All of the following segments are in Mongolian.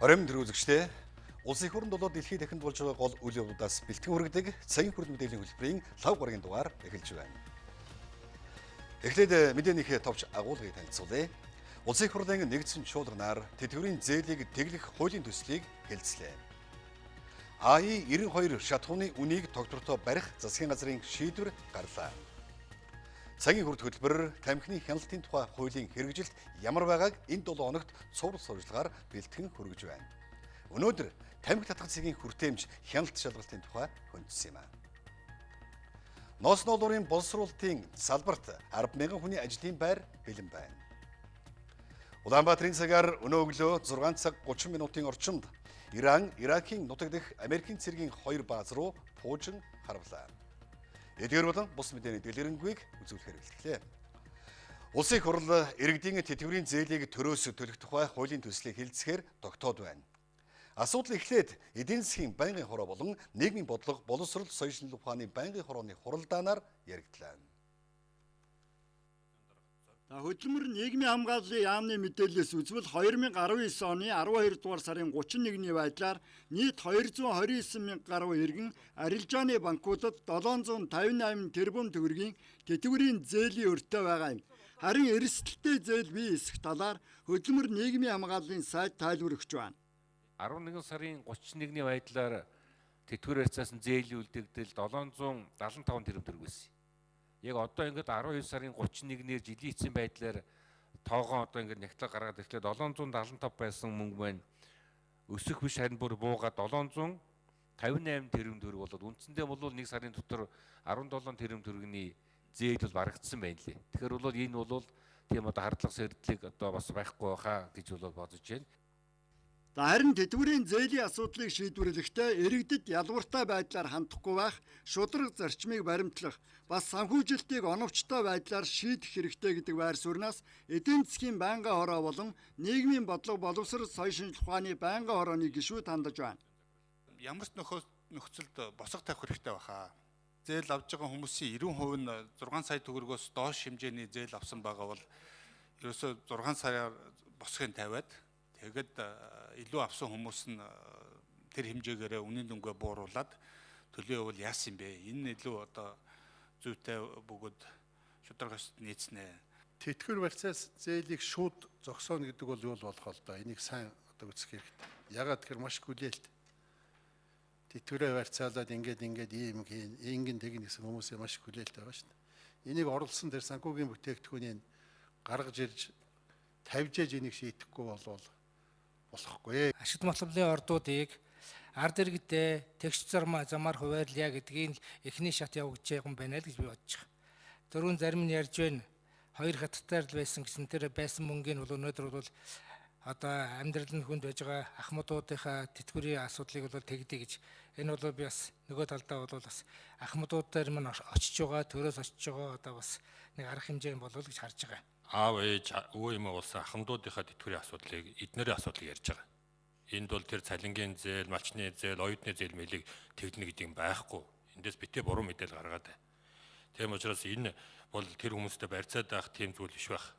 Оройн төрүүлэгчтэй улсын хурлын долоо дэлхийд дахинд болж байгаа гол үйл явдлаас бэлтгэн хүргэдэг цагийн хүрд мэдээллийн хөтөлбөрийн 5 гарагийн дугаар эхэлж байна. Эхлээд мэдээнийхээ товч агуулгыг танилцуулъя. Улсын хурлын нэгдсэн чуулганаар тэтгэврийн зээлийг тэглэх хуулийн төслийг хэлэлцлээ. АИ 92 шатхууны үнийг тогтвортой барих засгийн газрын шийдвэр гарлаа. Цагийн хүрд хөтөлбөр тамхины хяналтын тухай хуулийн хэрэгжилт ямар байгааг энэ 7 хоногт цуврал сурвалжлагаар бэлтгэн хүргэж байна. Өнөөдөр тамхи татах цагийн хүртээмж хяналт шалгалтын тухай хөндсөн юм а. Ноос ноолуурын боловсруулалтын салбарт 10,000 хүний ажлын байр бэлэн байна. Улаанбаатарын цагаар өнөө өглөө 6 цаг 30 минутын орчимд Иран, Иракийн нутаг дэх Америкийн цэргийн 2 бааз руу пуужин харвалаа. Эдгээр болон бус мэдээний дэлгэрэнгүй үзүүлэхээр бэлтгэлээ. Улсын хурл иргэдийн тэтгэврийн зээлийг төрөөс төлөх тухай хуулийн төслийг хэлэлцэхээр тогтоод байна. Асуудал эхлээд эдийн засгийн байнгын хороо болон нийгмийн бодлого боловсрол соёлын шинжилгээ ухааны байнгын хорооны хуралдаанаар яригдлаа. Хөтөлбөр нийгмийн хамгааллын яамны мэдээлэлээс үзвэл 2019 оны 12 дугаар сарын 31-ний байдлаар нийт 229 мянга гаруй иргэн арилжааны банкуудад 758 тэрбум төгрөгийн тэтгэврийн зээлийн өртөө байгаа юм. Харин эрсдэлтэй зээл бий эсэх талаар хөтөлбөр нийгмийн хамгааллын сайд тайлбар өгч байна. 11 сарын 31-ний байдлаар тэтгэврээр цаасан зээлийн үлдэгдэл 775 тэрбум төгрөг байсан. Яг одоо ингээд 12 сарын 31-ээр жилийн эцсийн байдлаар тоогоо одоо ингээд нягтлаг гаргаад ирэхдээ 775 байсан мөнгө байна. Өсөх биш харин бүр буугаад 758 тэрбум төгрөг болоод үндсэндээ бол нэг сарын дотор 17 тэрбум төгрөгийн зээл бол барагдсан байна лээ. Тэгэхээр бол энэ бол тийм одоо хардлага сэрдлэг одоо бас байхгүй байхаа гэж бол бодож байна. Харин тэтгэврийн зээлийн асуудлыг шийдвэрлэхдээ иргэдэд ялгууртай байдлаар хандахгүй байх, шударга зарчмыг баримтлах, бас санхүүжилтийг оновчтой байдлаар шийдэх хэрэгтэй гэдэг байр сууриас эдийн засгийн байнгын хороо болон нийгмийн бодлого боловсрол соёлын шинжилгээ ухааны байнгын хорооны гишүүд хандаж байна. Ямар ч нөхцөлд босго тавих хэрэгтэй баха. Зээл авж байгаа хүмүүсийн 90% нь 6 сая төгрөгөөс доош хэмжээний зээл авсан байгаа бол ерөөсөө 6 саяар босгыг тавиад тэгэд илүү авсан хүмүүс нь тэр хэмжээгээр үнийн дүнгээ бууруулад төлөө явуул яасан юм бэ? Энэ илүү одоо зүйтэй бөгөөд шударгаас нийцнэ. Тэтгэвэр барьцаас зээлийг шууд зогсооно гэдэг бол юу болох вэ? Энийг сайн одоо үзэх хэрэгтэй. Ягаад гэхээр маш хүлээлт. Тэтгэврээ барьцаалаад ингээд ийм ингэн тэгнэ гэсэн хүмүүсийн маш хүлээлт байгаа шүү дээ. Энийг оруулсан тэр санхүүгийн бүтээгдэхүүнийг гаргаж ирж тавьж ээж энийг шийдэхгүй болвол болохгүй. Ашигт матлалын ордуудыг ард иргэдээ тэгш замаар хуваарлаа гэдгийг эхний шат явагдаж байгаа юм байна л гэж би бодож байгаа. Дөрөв зарим нь ярьж байна. 2 хаттаар л байсан гэсэн тэр байсан мөнгөний бол өнөөдөр бол одоо амьдрал нь хүнд байж байгаа ахмадуудынхаа тэтгэврийн асуудлыг бол тэгдэе гэж. Энэ бол би бас нөгөө талдаа бол бас ахмадууд дээр мань очиж байгаа, төрөөс очиж байгаа одоо бас нэг арга хэмжээ болов гэж харж байгаа. Аав ээж өвөө эмээ улсын ахмадуудынхаа тэтгэврийн асуудлыг эднэрийн асуудлыг ярьж байгаа. Энд бол тэр цалингийн зээл, малчны зээл, оюутны зээл мэлийг тэгнэ гэдэг юм байхгүй. Эндээс битээ буруу мэдээлэл гаргаад байна. Тийм учраас энэ бол тэр хүмүүстэй барьцаад байх тийм зүйл биш байх.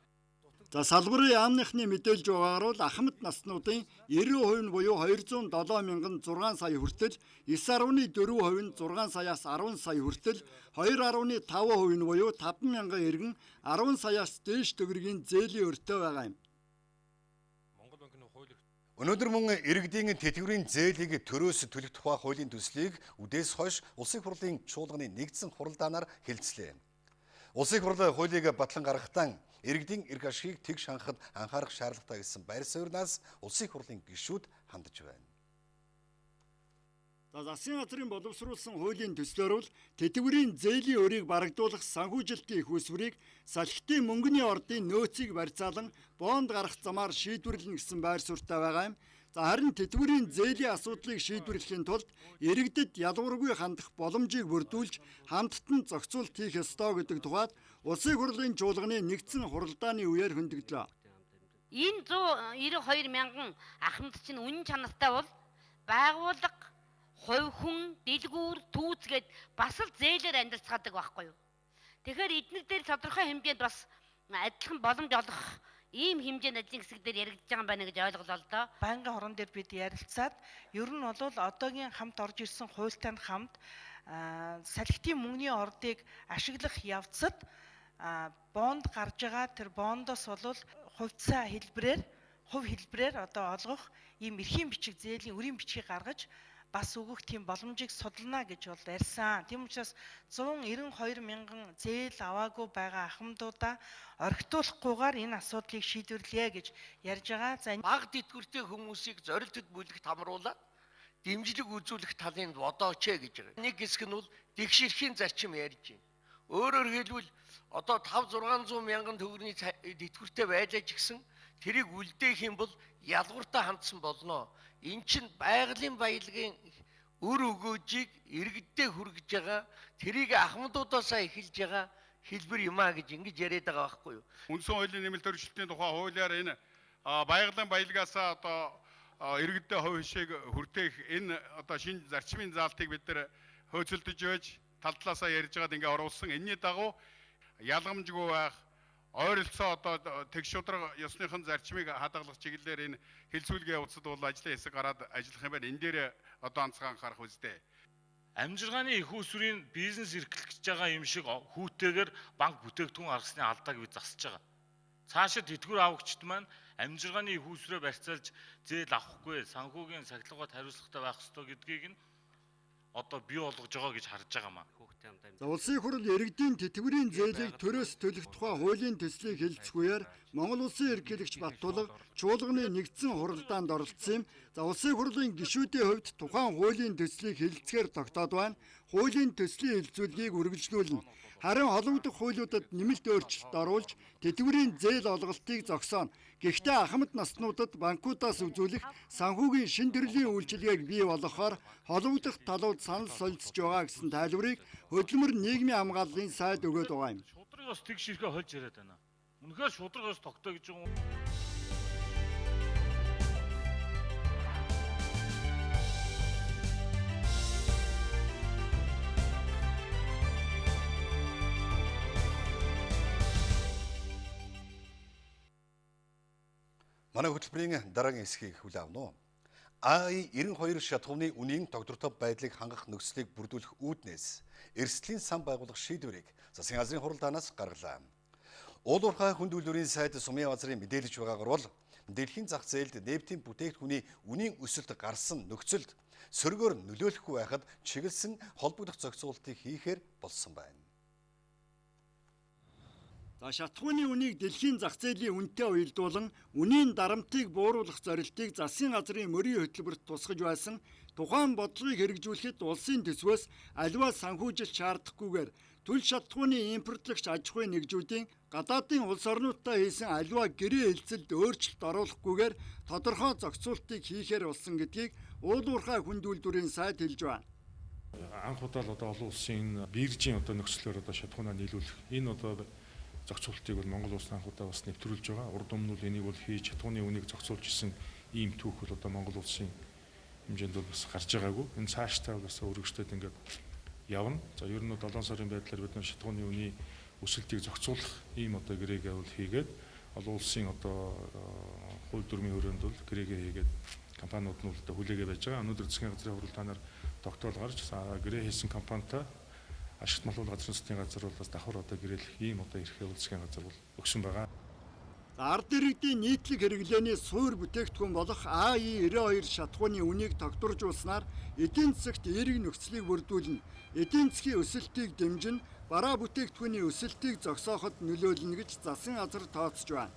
За салбарын яамныхны мэдээлж байгаагаар бол ахмад наснуудын 90% нь буюу 207,600 сая хүртэл 9.4% нь 6 саяас 10 сая хүртэл 2.5% нь буюу 5,000 иргэн 10 саяас дээш төгрөгийн зээлийн өртөө байгаа юм. Өнөөдөр мөн иргэдийн тэтгэврийн зээлийг төрөөс төлөх тухай хуулийн төслийг үдээс хойш улсын хурлын чуулганы нэгдсэн хуралдаанаар хэлэлцлээ. Улсын хурл хуулийг батлан гаргахтаа иргэдийн эрх ашигыг тэгш хангахад анхаарах шаардлагатай гэсэн байр сууриас улсын хурлын гишүүд хандаж байна. Засгийн газрын боловсруулсан хуулийн төслөөр бол тэтгэврийн зээлийн өрийг барагдуулах санхүүжилтийн их усврыг салхитын мөнгөний ордын нөөцийг барьцаалан бонд гарах замаар шийдвэрлэнэ гэсэн байр суурьтай байгаа юм. Харин тэтгэврийн зээлийн асуудлыг шийдвэрлэхийн тулд иргэдэд ялгуургүй хандах боломжийг бүрдүүлж хамттан зохицуулт хийх ёстой гэдэг тухайд улсын хурлын чуулганы нэгдсэн хуралдааны үеэр хөндөгдлөө. Энэ 192 мянган ахмад чинь үнэн чанартай бол байгууллага, хувь хүн, дэлгүүр, түүцгээд бас л зээлээр амьдарцгаадаг байхгүй юу? Тэгэхээр эднэр дээр тодорхой хэмжээнд бас адилхан боломж олох ийм хэмжээнд ажлын хэсэг дээр яригдж байгаа юм байна гэж ойлголоо л доо. Байнгын хорон дээр бид ярилцаад ер нь бол одоогийн хамт орж ирсэн хуультай хамт салхитын мөнгөний ордыг ашиглах явцад бонд гарж байгаа тэр бондоос бол хувьцаа хувь хэлбэрээр одоо олгох ийм эрхийн бичиг зээлийн үрийн бичгийг гаргаж бас өгөх тийм боломжийг судална гэж бол ярьсан. Тийм учраас 192 мянган зээл аваагүй байгаа ахмадуудаа орхитуулахгүйгээр энэ асуудлыг шийдвэрлэе гэж ярьж байгаа. За баг тэтгэвртэй хүмүүсийг зорилтод бүлэгт хамруулаад дэмжлэг үзүүлэх талын бодооч гэж байгаа. Нэг хэсэг нь бол тэгшэрхийн зарчим ярьж байна. Өөрөөр хэлбэл одоо 5-600 мянган төгрөгийн тэтгэвртэй байж гисэн тэрийг үлдээх юм бол ялгууртаа хандсан болно. Эн чинь байгалийн баялагын өр өгөөжийг иргэддээ хүргэж байгаа тэрийг ахмадуудаасаа эхэлж байгаа хэлбэр юм а гэж ингэж яриад байгаа байхгүй юу? Үндсэн хуулийн нэмэлт өөрчлөлтийн тухай хуулиар энэ байгалийн баялагаасаа одоо иргэддээ хувь хишээг хүртээх энэ одоо шинэ зарчмын заалтыг бид нэр хөөцөлдөж байж тал талаасаа ярьж байгаад ингээ оруулсан. Энэний дагуу ялгамжгүй байх ойролцоо одоо тэгш шударга ёсныхон зарчмыг хадгалах чиглэлээр энэ хэлцүүлгийн явцад бол ажлын хэсэг гараад ажиллах юм байна. Энэ дээр одоо анцгаан анхаарах үстэй. Амжиргааны их усүрийн бизнес эрхлэх гэж байгаа юм шиг хүүтэйгээр банк бүтээгдэхүүн гаргасны алдааг бид засаж байгаа. Цаашаа тэтгэвэр авагчид маань амжиргааны их усүрээ барьцаалж зээл авахгүй санхүүгийн сахилгад хариуцлагатай байх ёстой гэдгийг нь одоо бий болгож байгаа гэж харж байгаа маа. За улсын хурал иргэдийн тэтгэврийн зээлийг төрөөс төлөх тухай хуулийн төслийг хэлэлцэхгүйгээр Монгол улсын ерөнхийлөгч Баттулга чуулганы нэгдсэн хуралдаанд оролцсон юм. За улсын хурлын гишүүдийн хувьд тухайн хуулийн төслийг хэлэлцэхээр тогтоод байна. Хуулийн төслийн хэлэлцүүлгийг үргэлжлүүлнэ. Харин холбогдох хуулиудад нэмэлт өөрчлөлт оруулж тэтгэврийн зээл олголтыг зогсооно. Гэхдээ ахмад наснуудад банкудаас үзүүлэх санхүүгийн шин төрлийн үйлчилгээг бий болгохоор холбогдох талууд санал солилцож байгаа гэсэн тайлбарыг хөтөлбөр нийгмийн хамгааллын сайд өгөөд байгаа юм. Шудраг бас тэгш ирэхэ хольж яриад байна. Үнэхээр шудраг бас тогтоо гэж байгаа юм. Манай хөтөлбөрийн дараагийн хэсгийг хүлээн авна уу. AI-92 шатхууны үнийн тогтвортой байдлыг хангах нөхцөлийг бүрдүүлэх үүднээс эрсдлийн сан байгуулах шийдвэрийг засгийн газрын хуралдаанаас гаргалаа. Уулуурхай хүнд үйлдвэрийн сайд сумын газрын мэдээлж байгаагаар бол дэлхийн зах зээлд нефтийн бүтээгдэхүүний үнийн өсөлт гарсан нөхцөлд сөргөөр нөлөөлөхгүй байхад чиглэсэн холбогдох зохицуултыг хийхээр болсон байна. За шатхууны үнийг дэлхийн зах зээлийн үнэтэй уялдуулан үнийн дарамтыг бууруулах зорилтыг засгийн газрын мөрийн хөтөлбөрт тусгаж байсан тухайн бодлогыг хэрэгжүүлэхэд улсын төсвөөс аливаа санхүүжилт шаардахгүйгээр төл шатхууны импортлогч аж ахуйн нэгжүүдийн гадаадын улс орнуудтай хийсэн аливаа гэрээ хэлцэлд өөрчлөлт оруулахгүйгээр тодорхой зохицуултыг хийхээр болсон гэдгийг уулуурхай хүнд үйлдвэрийн сайд хэлж байна. Анх удаа л одоо олон улсын биржийн одоо нөхцлөөр одоо шатхуунаа нийлүүлэх энэ одоо зохицуултыг бол Монгол улс анх удаа бас нэвтрүүлж байгаа. Урд өмнө нь энийг бол хийж шатхууны үнийг зохицуулж исэн ийм түүх бол одоо Монгол улсын хэмжээнд бол бас гарч байгаагүй. Энэ цаашдаа бас өргөжлөд ингээд явна. За ер нь 7 сарын байдлаар бид нар шатхууны үний өсөлтийг зохицуулах ийм одоо гэрээгээ бол хийгээд олон улсын одоо хууль дүрмийн хүрээнд бол гэрээгээ хийгээд компаниуд нь одоо хүлээгээ байж байгаа. Өнөөдөр засгийн газрын хуралдаанаар тогтоол гарч гэрээ хийсэн компанитай ашигт малгуул газрын засгийн газар бол бас давхар одоо гэрээлэх ийм одоо эрхээ засгийн газар бол өгсөн байгаа. Ард иргэдийн нийтлэг хэрэглээний суур бүтээгдэхүүн болох AI-92 шатхууны үнийг тогтворжуулснаар эдийн засагт эерэг нөхцөлийг бүрдүүлнэ. Эдийн засгийн өсөлтийг дэмжин, бараа бүтээгдэхүүний өсөлтийг зогсооход нөлөөлнө гэж засгийн газар тооцож байна.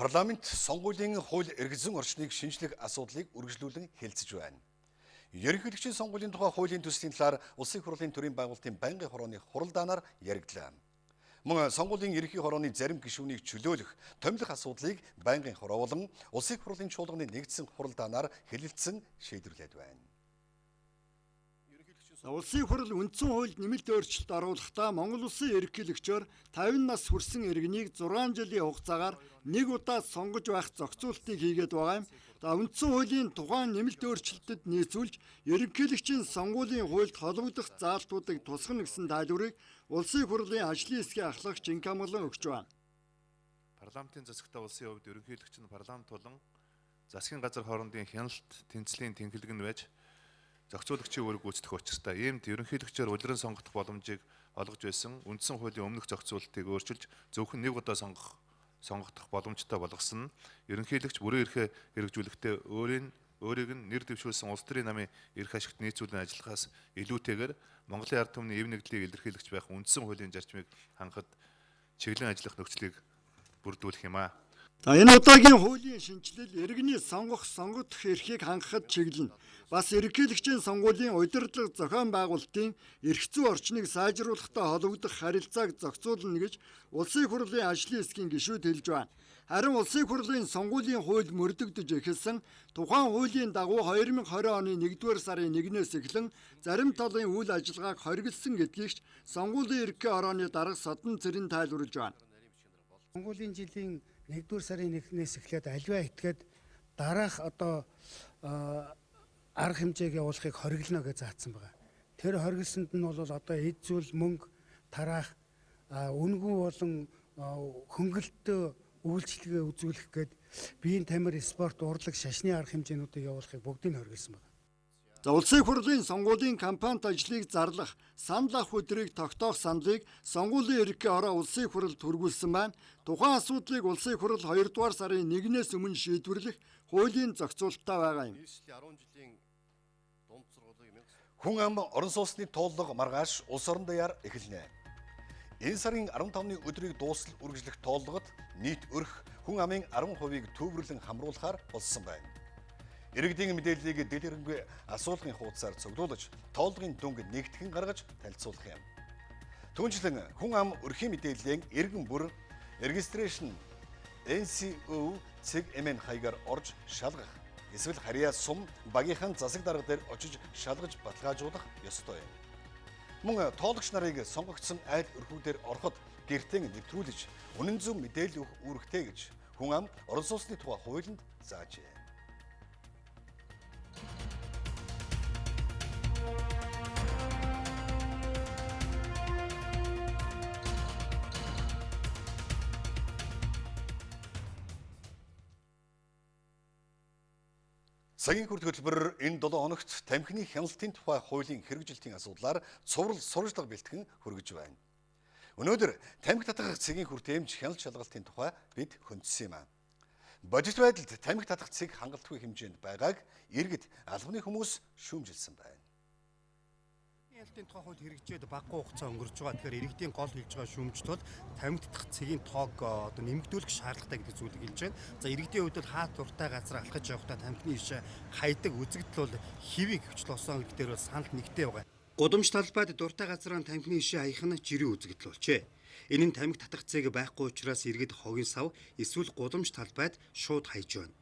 Парламент сонгуулийн хууль эргэзэн орчныг шинжлэх асуудлыг үргэлжлүүлэн хэлцэж байна. Ерөнхийлөгчийн сонгуулийн тухай хуулийн төслийн талаар Улсын хурлын төрийн байгуулалтын байнгын хорооны хуралдаанаар яригдлаа. Мөн сонгуулийн ерөнхий хорооны зарим гишүүнийг чөлөөлөх, томилох асуудлыг байнгын хороолон улсын хурлын чуулганы нэгдсэн хуралдаанаар хэлэлцсэн шийдвэрлээд байна. Улсын хурал үндсэн хуульд нэмэлт өөрчлөлт оруулахдаа Монгол улсын ерөнхийлөгчөөр 50 нас хүрсэн иргэнийг 6 жилийн хугацаагаар нэг удаа сонгож байх зохицуултыг хийгээд байгаа юм. Үндсэн хуулийн тухайн нэмэлт өөрчлөлтөд нийцүүлж ерөнхийлөгчийн сонгуулийн хуульд холбогдох заалтуудыг тусгана гэсэн тайлбарыг улсын хурлын ажлын хэсгийн ахлагч Инкамглан өгч байна. Парламентын засагтай улсын хувьд ерөнхийлөгч нь парламент болон засгийн газар хоорондын хяналт тэнцлийн тэнхлэг нь байж зохицуулагчийн үүрэг гүйцэтгэх учиртай. Иймд ерөнхийлөгчөөр улиран сонгох боломжийг олгож байсан үндсэн хуулийн өмнөх зохицуултыг өөрчилж зөвхөн нэг удаа сонгогдох боломжтой болгосон нь ерөнхийлөгч бүрэн эрхээ хэрэгжүүлэхдээ өөрийг нь нэр дэвшүүлсэн улс төрийн намын эрх ашигт нийцүүлэн ажиллахаас илүүтэйгээр Монголын ард түмний эв нэгдлийг илэрхийлэгч байх үндсэн хуулийн зарчмыг хангахад чиглэн ажиллах нөхцөлийг бүрдүүлэх юм аа. Энэ удаагийн хуулийн шинжилэл иргэний сонгогдох эрхийг хангахад чиглэнэ. Бас ерөнхийлөгчийн сонгуулийн удирдлага зохион байгуулалтын эрх зүй орчныг сайжруулахтай холбогдох харилцааг зохицуулна гэж улсын хурлын ажлын хэсгийн гишүүд хэлж байна. Харин улсын хурлын сонгуулийн хууль мөрдөгдөж эхэлсэн тухайн хуулийн дагуу 2020 оны 1-р сарын 1-ээс эхлэн зарим талын үйл ажиллагааг хориглосон гэдгийг сонгуулийн ерөнхий орооны дарга Содон Цэрэн тайлбарлаж байна. Сонгуулийн жилийн 1-р сарын 1-ээс эхлээд аливаа этгээд дараах арга хэмжээг явуулахыг хориглоно гэж заасан байгаа. Тэр хориглосонд нь бол эд зүйл мөнгө тараах үнгүй болон хөнгөлөлтөө үйлчлэгээ үзүүлэх гээд биеийн тамир спорт урлаг шашны арга хэмжээнүүдийг явуулахыг бүгдийг хориглосон байна. Улсын хурлын сонгуулийн кампанит ажлыг зарлах санал авах өдрийг тогтоох саналыг сонгуулийн ерөнхий ороо улсын хурал түргүүлсэн байна. Тухайн асуудлыг улсын хурал 2-р сарын 1-ээс өмнө шийдвэрлэх хуулийн зохицуулалттай байгаа юм. Хүн ам орон сууцны туулга маргааш улс орон даяар эхэлнэ. Энэ сарын 15-ны өдрийг дуустал үргэлжлэх тооллогод нийт өрх хүн амын 10%-ийг төвөрлөн хамруулахаар болсон байна. Иргэдийн мэдээллийг дэлгэрэнгүй асуулгын хуудасаар цуглуулж, тооллогын дүнг нэгтгэн гаргаж танилцуулах юм. Түүнчлэн хүн ам өрхийн мэдээллийн иргэн бүр регистрашн NCO цэг MN хаягаар орж шалгах, эсвэл харьяа сум багийнхан засаг дарга дээр очиж шалгаж баталгаажуулах ёстой юм. Мөн тоологч нарыг сонгогдсон айл өрхүүдээр ороход гэртээ нэвтрүүлж, үнэн зөв мэдээлэл өгөх үүрэгтэй гэж хүн ам орон сууцны тухай хуулинд заажээ. Цагийн хүрд хөтөлбөр энэ 7 хоногт тамхины хяналтын тухай хуулийн хэрэгжилтийн асуудлаар цуврал сурвалжлага бэлтгэн хүргэж байна. Өнөөдөр тамхи татах цагийн хүрд эмч хяналт шалгалтын тухай бид хөндсөн юм аа. Бодит байдалд тамхи татах цэг хангалтгүй хэмжээнд байгааг иргэд албаны хүмүүс шүүмжилсэн байна. Хяналтын тухай хууль хэрэгжээд багагүй хугацаа өнгөрч байгаа. Тэгэхээр иргэдийн гол хэлж байгаа шүүмжт бол тамхи татах цэгийн тоог нэмэгдүүлэх шаардлагатай гэдэг зүйлийг хэлж байна. За иргэдийн хувьд бол хаат уртай газар алхаж явахдаа тамхины ишээ хайдаг үзэгдэл бол хэвийг хвчлоосон гэдэг дээр бол санал нэгтэй байгаа. Гудамж талбайд дуртай газраа тамхины ишээ хаях нь жирийн үзэгдэл болжээ. Энэ нь тамхи татах цэг байхгүй учраас иргэд хогийн сав эсвэл гудамж талбайд шууд хайж байна.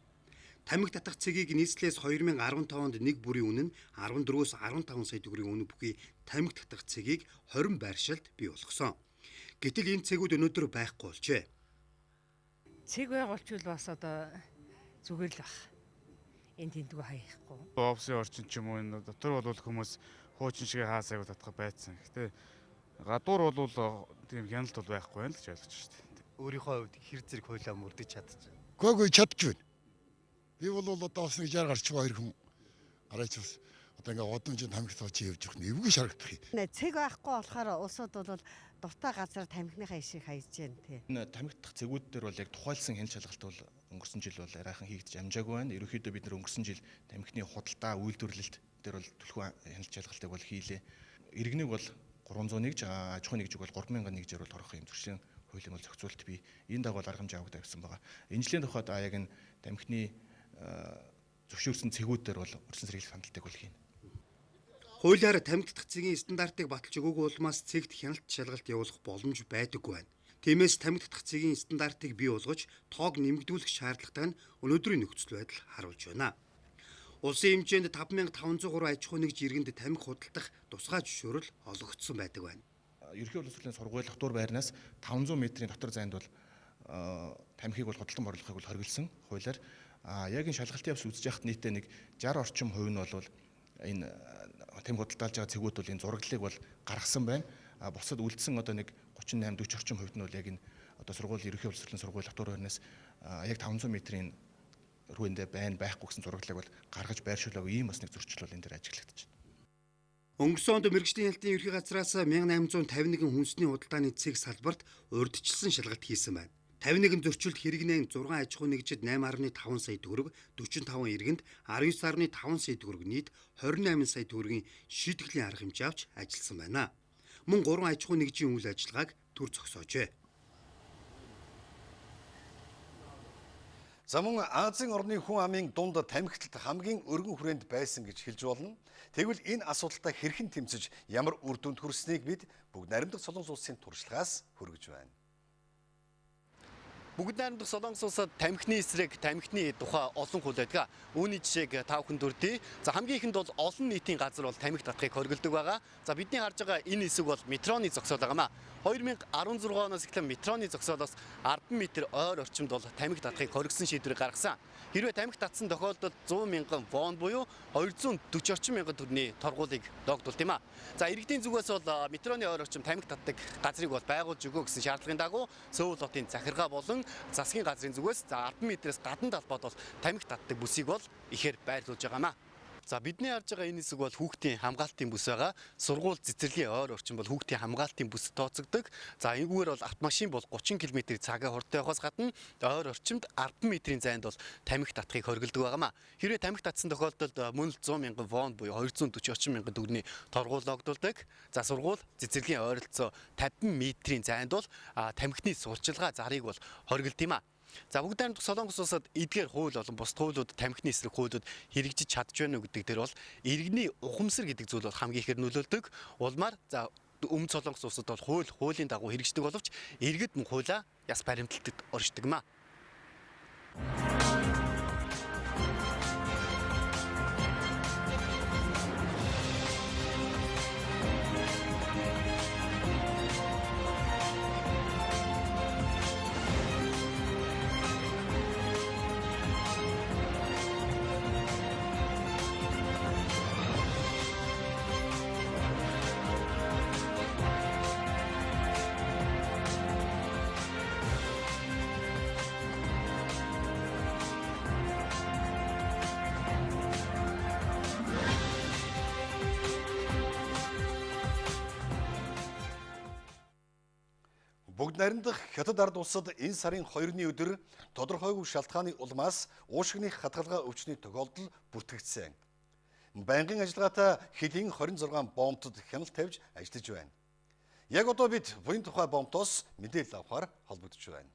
Тамхи татах цэгийг нийслэлээс 2015 онд нэг бүрийн үнэ нь 14-өөс 15 сая төгрөгийн үнэ бүхий тамхи татах цэгийг 20 байршилд бий болгосон. Гэтэл энэ цэгүүд өнөөдөр байхгүй болжээ. Цэг байгуулчвал бас зүгээр л баг. Энд тэнтгүү хаяхгүй. Офисын орчин ч юм уу энэ дотор бол хүмүүс хуучин шиг хаасайг татах байцсан. Гэтэ гадуур бол тийм хяналт бол байхгүй байна л гэж ойлгож байна шүү дээ. Өөрийнхөө хувьд хэр зэрэг хуйлаа мөрдөж чадчих. Гүйгүй чадж байна. Би бол одоо бас нэг 60 гарч байгаа хоёр хүн гараач бас одоо ингээ удамжинд тамхи тооч явж явах нь эвгүй шарагдах юм. Цэг байхгүй болохоор улсууд бол дуртай газар тамхиныхаа ишийг хайж байна тий. Энэ тамхи татах цэгүүд дээр бол яг тухайлсан хяналт шалгалт бол өнгөрсөн жил бол арайхан хийгдэж амжаагүй байна. Ерөнхийдөө бид нар өнгөрсөн жил тамхины худалдаа үйлдвэрлэлт дээр бол түлхүү хяналт шалгалтыг бол хийлээ. Иргэнийг бол 301 ж, аж ахуйн нэгжиг бол 3001 бол торгох юм зуршийн хуулийн бол зохицуулт бий. Энэ дагуу арга хэмжээ авагдаа гэсэн байгаа. Энэ жилийн тухайд яг энэ тамхины зөвшөөрсөн цэгүүд дээр бол өрсөн сэргийлэх хандалтыг бол хийнэ. Хуулиар тамхи татах цагийн стандартыг баталж өгөөгүй улмаас цэгт хяналт шалгалт явуулах боломж байдаггүй байна. Тиймээс тамхи татах цагийн стандартыг бий болгож тоог нэмэгдүүлэх шаардлагатай нь өнөөдрийн нөхцөл байдал харуулж байна. Улсын хэмжээнд 5503 аж ахуй нэгж иргэнд тамхи худалдах тусгай зөвшөөрөл олгогдсон байдаг байна. Ерөнхий боловсролын сургууль дотор байрнаас 500 метрийн дотор зайд бол тамхиг бол худалдан борлохыг бол хориглосон хуулиар. Яг энэ шалгалтын явц үзэж яхад нийтдээ нэг 60 орчим хувь нь бол энэ тамхи худалдаалж байгаа цэгүүд бол энэ зураглалыг бол гаргасан байна. Бусад үлдсэн одоо нэг 38 40 орчим хувьд нь бол яг энэ одоо сургууль ерөнхий боловсролын сургууль дотор байрнаас яг 500 метрийн рүүндээ байхгүй гэсэн зураглалыг бол гаргаж байршуулаагүй ийм бас нэг зөрчил бол энэ дээр ажиглагдаж байна. Өнгөрсөн онд мэргэжлийн хяналтын ерхий газраас 1851 хүнсний худалдааны цэг салбарт урьдчилсан шалгалт хийсэн байна. 51 зөрчилд хэрэгнээ 6 аж ахуй нэгжид 8.5 сая төгрөг, 45 иргэнд 19.5 сая төгрөг нийт 28 сая төгрөгийн шийтгэлийн арга хэмжээ авч ажилласан байна. Мөн 3 аж ахуй нэгжийн үйл ажиллагааг төр зогсоожээ. За мөн Азийн орны хүн амын дунд тамхиталд хамгийн өргөн хүрээнд байсан гэж хэлж болно. Тэгвэл энэ асуудалтай хэрхэн тэмцэж ямар үр дүнд хүрснийг бид бүгд найрамдах Солонгос улсын туршлагаас хүргэж байна. Бүгд найрамдах Солонгос улсад тамхины эсрэг, тамхины тухай олон хууль байдаг. Үүний жишээг та бүхэнд дүрдээ. За хамгийн ихэнд бол олон нийтийн газар бол тамхи татахыг хориглодог байгаа. За бидний харж байгаа энэ хэсэг бол метроны зогсоол байгаамаа. 2016 оноос эхлэн метроны зогсоолоос 10 м ойр орчимд бол тамхи татахыг хоригдсан шийдвэрийг гаргасан. Хэрвээ тамхи татсан тохиолдолд 100 мянган вон буюу 240 орчим мянган төгрөгийн торгуулийг ногдуулт юм а. За иргэдийн зүгээс бол метроны ойр орчим тамхи татдаг газрыг бол байгуулж өгөө гэсэн шаардлагын дагуу Сөүл хотын захиргаа болон засгийн газрын зүгээс за 10 м-ээс гадна талбайд бол тамхи татдаг бүсийг бол ихээр байрлуулж байгаамаа. За бидний харж байгаа энэ хэсэг бол хүүхдийн хамгаалтын бүс байгаа. Сургууль цэцэрлэгийн ойр орчим бол хүүхдийн хамгаалтын бүс тооцогддог. За энэгээр бол автомашин бол 30 км цагаар хурдтай явахаас гадна ойр орчимд 10 м-ийн зайд бол тамхи татахыг хориглодог байгаамаа. Хэрвээ тамхи татсан тохиолдолд мөн л 100 мянган вон буюу 240 орчим мянган төгрөгийн торгуул ногдуулдаг. За сургууль цэцэрлэгийн ойролцоо 50 м-ийн зайд бол тамхины сурчилгаа зарыг бол хориглолт юм а. За бүгд найрамдах Солонгос улсад эдгээр хууль болон бус хуулиуд тамхины эсрэг хуулиуд хэрэгжиж чадж байна уу гэдэг дээр бол иргэний ухамсар гэдэг зүйл бол хамгийн ихээр нөлөөлдөг. Улмаар за өмнө Солонгос улсад бол хуулийн дагуу хэрэгждэг боловч иргэд мөн хуулиа яс баримталтад оршдог юм а. Бүгд найрамдах Хятад ард улсад энэ сарын 2-ны өдөр тодорхойгүй шалтгааны улмаас уушгины хадгалгаа өвчний тохиолдол бүртгэгдсэн. Байнгын ажиллагаатай хэлийн 26 бомбтод хяналт тавьж ажиллаж байна. Яг одоо бид буян тухай бомбтоос мэдээлэл авахар холбогдож байна.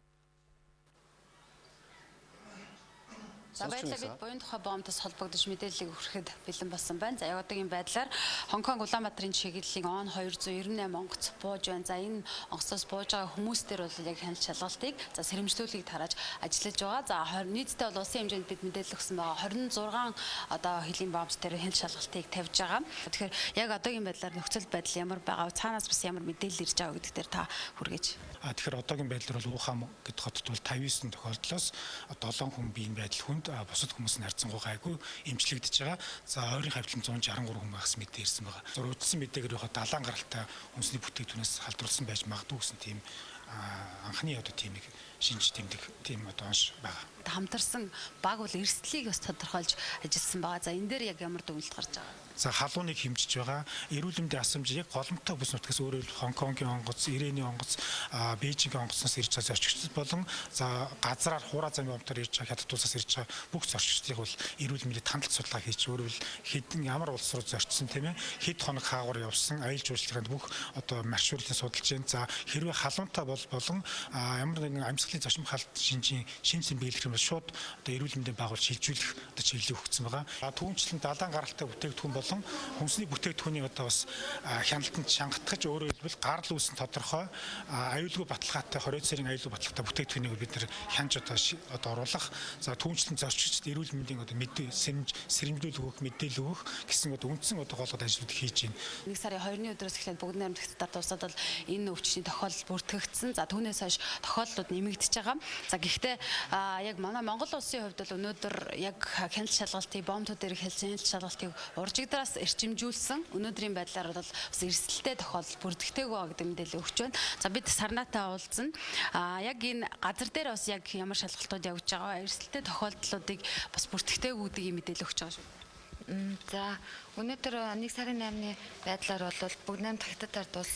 За баярлалаа, бид буян тухай бомбтоос холбогдож мэдээллийг өгөхэд бэлэн болсон байна. За яг одоогийн байдлаар Хонконг Улаанбаатарын чиглэлийн он 298 онгоц бууж байна. За энэ онгоцоос бууж байгаа хүмүүс дээр бол яг хяналт шалгалтыг за сэрэмжлүүлгийг тарааж ажиллаж байгаа. За нийтдээ бол улсын хэмжээнд бид мэдээлэл өгсөн байгаа 26 одоо хэлийн бомб дээр хяналт шалгалтыг тавьж байгаа. Тэгэхээр яг одоогийн байдлаар нөхцөл байдал ямар байгаа, цаанаас бас ямар мэдээлэл ирж байгаа гэдэг дээр та хүргэж. Тэгэхээр одоогийн байдлаар бол Ухаан гэд хотод бол 59 тохиолдлоос 7 хүн биеийн байдал хүнд бусад хүмүүс нь харьцангуй гайгүй эмчлэгдэж байгаа. За ойрын хавьтлан 163 хүн багс мэдээ ирсэн байгаа. Зурагдсан мэдээгээр яг далайн гаралтай хүнсний бүтээгдэхүүнээс халдварласан байж магадгүй гэсэн тийм анхны одоо тийм нэг шинж тэмдэг тийм одоо онш байгаа. Хамтарсан баг бол эрсдлийг бас тодорхойлж ажилласан байгаа. За энэ дээр яг ямар дүгнэлт гарч байгаа? За халууныг хэмжиж байгаа. Эрүүл мэндийн асамж яг голомтой бүс нутгаас өөрөөр Хонконгийн онгоц, Ирэний онгоц, Бээжингийн онгоцноос ирж байгаа зорчигчдод болон за газраар хуурай замын бомбтоор ирж байгаа Хятад улсаас ирж байгаа бүх зорчигчдыг бол эрүүл мэндэд хандлт судалгаа хийж өөрөөр хэдэн ямар улс руу зорчсон тийм ээ хэд хоног хаагур явсан аюул жуулчлалын бүх одоо маршрутыг судалж байна. За хэрвээ халуунтай болон ямар нэгэн амьсгал боловсролын зочим халт шинжийн шимсэн биелэх юм бол шууд одоо эрүүл мэндийн байгууллага шилжүүлэх одоо чиглэлийг өгсөн байгаа. Түүнчлэн далайн гаралтай бүтээгдэхүүн болон хүнсний бүтээгдэхүүний одоо бас хяналтанд шангатгаж өөрөөр хэлбэл гарал үүсэн тодорхой аюулгүй баталгаатай 20 сарын аюулгүй баталгаатай бүтээгдэхүүнийг бид нэр хянж одоо оруулах. За түүнчлэн зорчигчд эрүүл мэндийн одоо сэрэмжлүүлэх өгөх, мэдээлэл өгөх гэсэн одоо үндсэн одоо голгод ажлууд хийж байна. 1 сарын 2-ны өдрөөс эхлээд бүгд найрамдагчдад тусаад бол энэ өвчний тохиолдол бүртгэгдсэн. За түүнээс хойш тохиолдлууд нэмэгдэж байгаа. За гэхдээ яг манай Монгол улсын хувьд бол өнөөдөр яг хяналт шалгалтыг, бомбууд дээрх хяналт шалгалтыг уржигдраас эрчимжүүлсэн. Өнөөдрийн байдлаар бол бас эрсдэлтэй тохиолдол бүрдэгтэйг байгаа гэдэг мэдээлэл өгч байна. За бид сарнаатай уулзсан. Яг энэ газар дээр бас яг ямар шалгалтууд явж байгаа, эрсдэлтэй тохиолдлуудыг бас бүрдэгтэйг гэдэг мэдээлэл өгч байгаа шүү. За өнөөдөр 1 сарын 8-ны байдлаар бол бүгд найрамдагчдад бол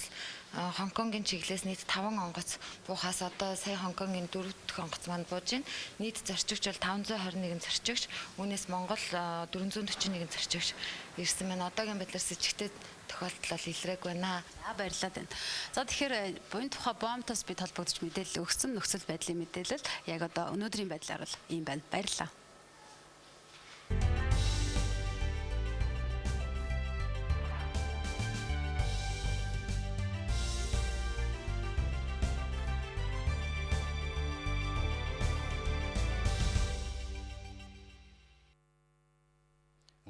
Хонконгийн чиглэлээс нийт 5 онгоц буухаас одоо сая Хонконгийн 4 дахь онгоц маань бууж байна. Нийт зорчигч бол 521 зорчигч, үүнээс Монгол 441 зорчигч ирсэн байна. Одоогийн байдлаар с ิจ гтэй тохиолдол бол илрээг байна. Баярлалаа тань. За тэгэхээр буян тухай бомтоос бид холбогдож мэдээлэл өгсөн нөхцөл байдлын мэдээлэл яг одоо өнөөдрийн байдлаар бол ийм байна. Баярлалаа.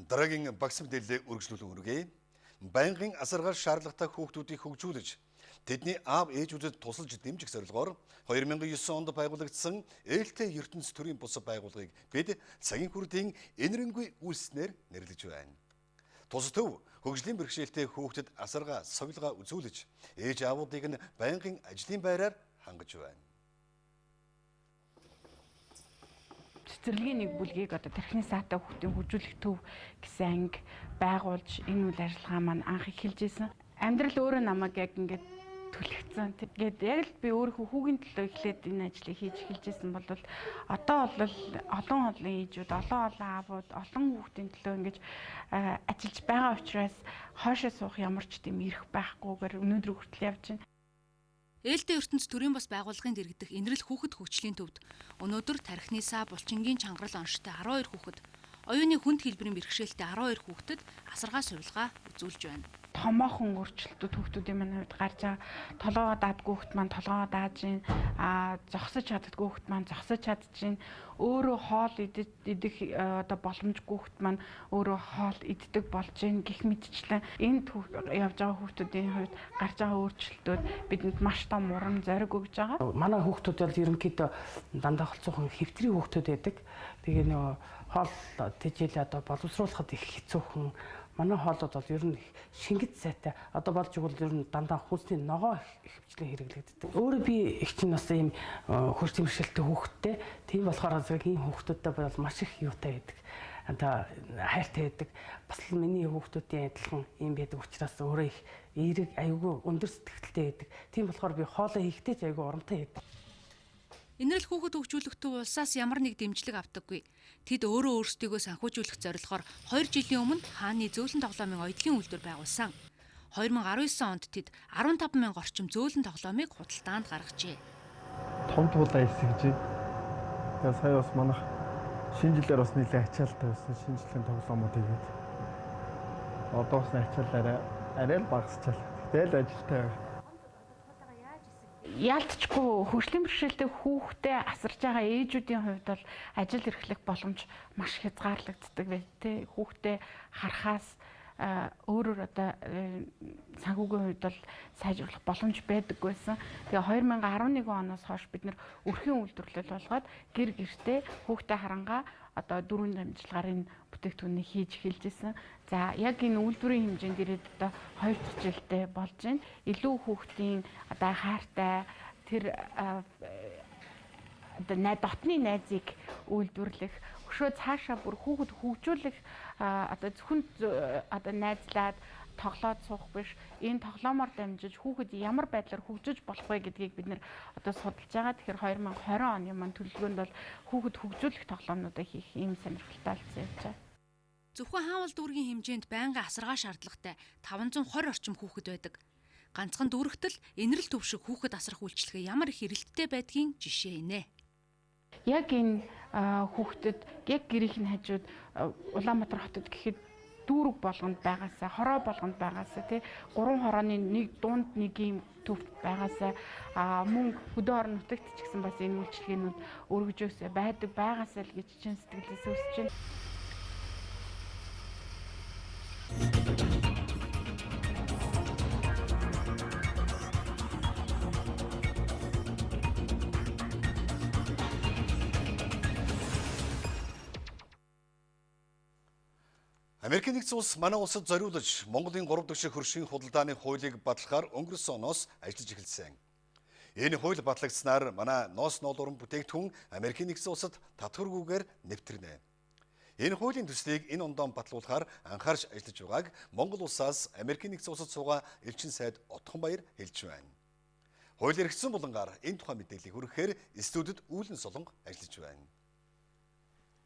Дараагийн багц мэдээллийг үргэлжлүүлэн хүргэе. Байнгын асаргаар шаардлагатай хүүхдүүдийг хөгжүүлж, тэдний аав ээжүүдэд тусалж дэмжих зорилгоор 2009 онд байгуулагдсан ээлтэй ертөнц төрийн бус байгууллагыг бид цагийн хүрдийн энэрэнгүй үйлснээр нэрлэж байна. Тус төв хөгжлийн бэрхшээлтэй хүүхдэд асаргаа сувилгаа үзүүлж, ээж аавуудыг нь байнгын ажлын байраар хангаж байна. Цэцэрлэгийн нэг бүлгийг одоо тархины саатай хүүхдийн хөгжүүлэх төв гэсэн анги байгуулж энэ үйл ажиллагаа маань анх эхэлж исэн. Амьдрал өөрөө намайг яг ингээд түлхсэн. Тэгээд яг л би өөрөө хүүгийн төлөө эхлээд энэ ажлыг хийж эхэлж исэн бол одоо бол олон ээжүүд, олон аавууд, олон хүүхдийн төлөө ингэж ажиллаж байгаа учраас хоошоо суух ямар ч тийм ирэх байхгүйгээр өнөөдөр хүртэл явж байна. Ээлтэй ертөнц төрийн бас байгууллагын дэргэдэх инрэл хүүхэд хөгжлийн төвд өнөөдөр тархины саа булчингийн чангарал онштой 12 хүүхэд, оюуны хүнд хэлбэрийн бэрхшээлтэй 12 хүүхдэд асаргаа сувилгаа үзүүлж байна. Томоохон өөрчлөлтүүд хүүхдүүдийн маань хувьд гарч байгаа. Толгоогоо даадгүй хүүхд маань толгоогоо дааж гин, зогсож чаддгүй хүүхд маань зогсож чадчихин. Өөрөө хоол идэх одоо боломжгүй хүүхд маань өөрөө хоол иддэг болж гин гэх мэтчлэн энэ явж байгаа хүүхдүүдийн хувьд гарч байгаа өөрчлөлтүүд бидэнд маш том урам зориг өгж байгаа. Манай хүүхдүүд бол ерөнхийдөө дандаа холцоохон хэвтрийн хүүхдүүд байдаг. Тэгээ нөгөө хоол тэжээл одоо боловсруулахад их хэцүүхэн. Манай хоолууд бол ер нь шингэд сайтай. Одоо болж игэл ер нь дандаа хүнсний ногоо хөвчлэн хэрэглэгддэг. Өөрөө би их чинь бас ийм хөрс тэмэршэлтэй хүүхдтэй. Тийм болохоор энэ хүүхдүүдтэй бол маш их юутай байдаг. Одоо хайртай байдаг. Бас л миний хүүхдүүдийн адилхан ийм байдаг учраас өөрөө их эерэг аюулгүй өндөр сэтгэлтэй байдаг. Тийм болохоор би хоолоо хийхдээ ч аюулгүй урамтай байдаг. Инрэл хүүхэд хөгжүүлэх төв улсаас ямар нэг дэмжлэг авдаггүй. Тэд өөрөө өөрсдийгөө санхүүжүүлэх зорилгоор 2 жилийн өмнө хааны зөөлөн тоглоомын оёдлын үйлдвэр байгуулсан. 2019 онд тэд 15,000 орчим зөөлөн тоглоомыг худалдаанд гаргажээ. Том туулаа эсгэж. Тэгээ сая бас манайх шинэ жилээр бас нэлээд ачаалтай байсан. Шинэ жилийн тоглоомууд хийгээд. Одоо бас ачаалаараа арай л багасчаал. Тэгэл ажилтай. Яалтчгүй хөгжлийн бэрхшээлтэй хүүхдээ асарж байгаа ээжүүдийн хувьд бол ажил эрхлэх боломж маш хязгаарлагддаг байх тий. Хүүхдээ харахаас өөрөөр одоо санхүүгийн хувьд бол сайжруулах боломж байдаггүйсэн. Тэгээ 2011 оноос хойш бид нэр өрхийн үйлдвэрлэл болгоод гэр гэртээ хүүхдээ харангаа одоо дөрвөн дамжлагаар энэ бүтээгдэхүүнийг хийж эхэлж исэн. За яг энэ үйлдвэрийн хэмжээнд ирээд одоо 2 дахь жилдээ болж байна. Илүү хүүхдийн одоо хайртай тэр одоо дотны найзыг үйлдвэрлэх, өшөө цаашаа бүр хүүхэд хөгжүүлэх одоо зөвхөн одоо найзлаад тоглоод суух биш, энэ тоглоомоор дамжиж хүүхэд ямар байдлаар хөгжиж болох вэ гэдгийг бид нэр одоо судалж байгаа. Тэгэхээр 2020 оны маань төлөвлөгөөнд бол хүүхэд хөгжүүлэх тоглоомнуудаа хийх ийм сонирхолтой болсон явж байгаа. Зөвхөн хаавал дүүргийн хэмжээнд байнга асаргаа шаардлагатай 520 орчим хүүхэд байдаг. Ганцхан дүүрэгтэл инэрл төв шиг хүүхэд асрах үйлчлэгээ ямар их эрэлттэй байдгийг жишээ инэ. Яг энэ хүүхдэд яг гэрийнх нь хажууд Улаанбаатар хотод гэхэд дүүрэг болгонд байгаасаа, хороо болгонд байгаасаа тий 3 хорооны нэг дунд нэг юм төвд байгаасаа мөн хөдөө орон нутагт ч гэсэн бас энэ үйлчлэгээнүүд өргөжөөсөө байдаг байгаасаа л гэж чин сэтгэлээс үсэж байна. Америкийн нэгдсэн улс манай улсад зориулж Монголын 3 дахь хөршийн худалдааны хуулийг батлахаар өнгөрсөн оноос ажиллаж эхэлсэн. Энэ хууль батлагдсанаар манай ноос ноолорон бүтээгдэхүүн Америкийн нэгдсэн улсад татваргүйгээр нэвтрэнэ. Энэ хуулийн төслийг энэ ондоо батлуулахаар анхаарч ажиллаж байгааг Монгол улсаас Америкийн нэгдсэн улсад суугаа элчин сайд Отгонбаяр хэлж байна. Хууль эргэцсэн булангаар энэ тухай мэдээллийг хүргэхээр студид Үүлэн Солонго ажиллаж байна.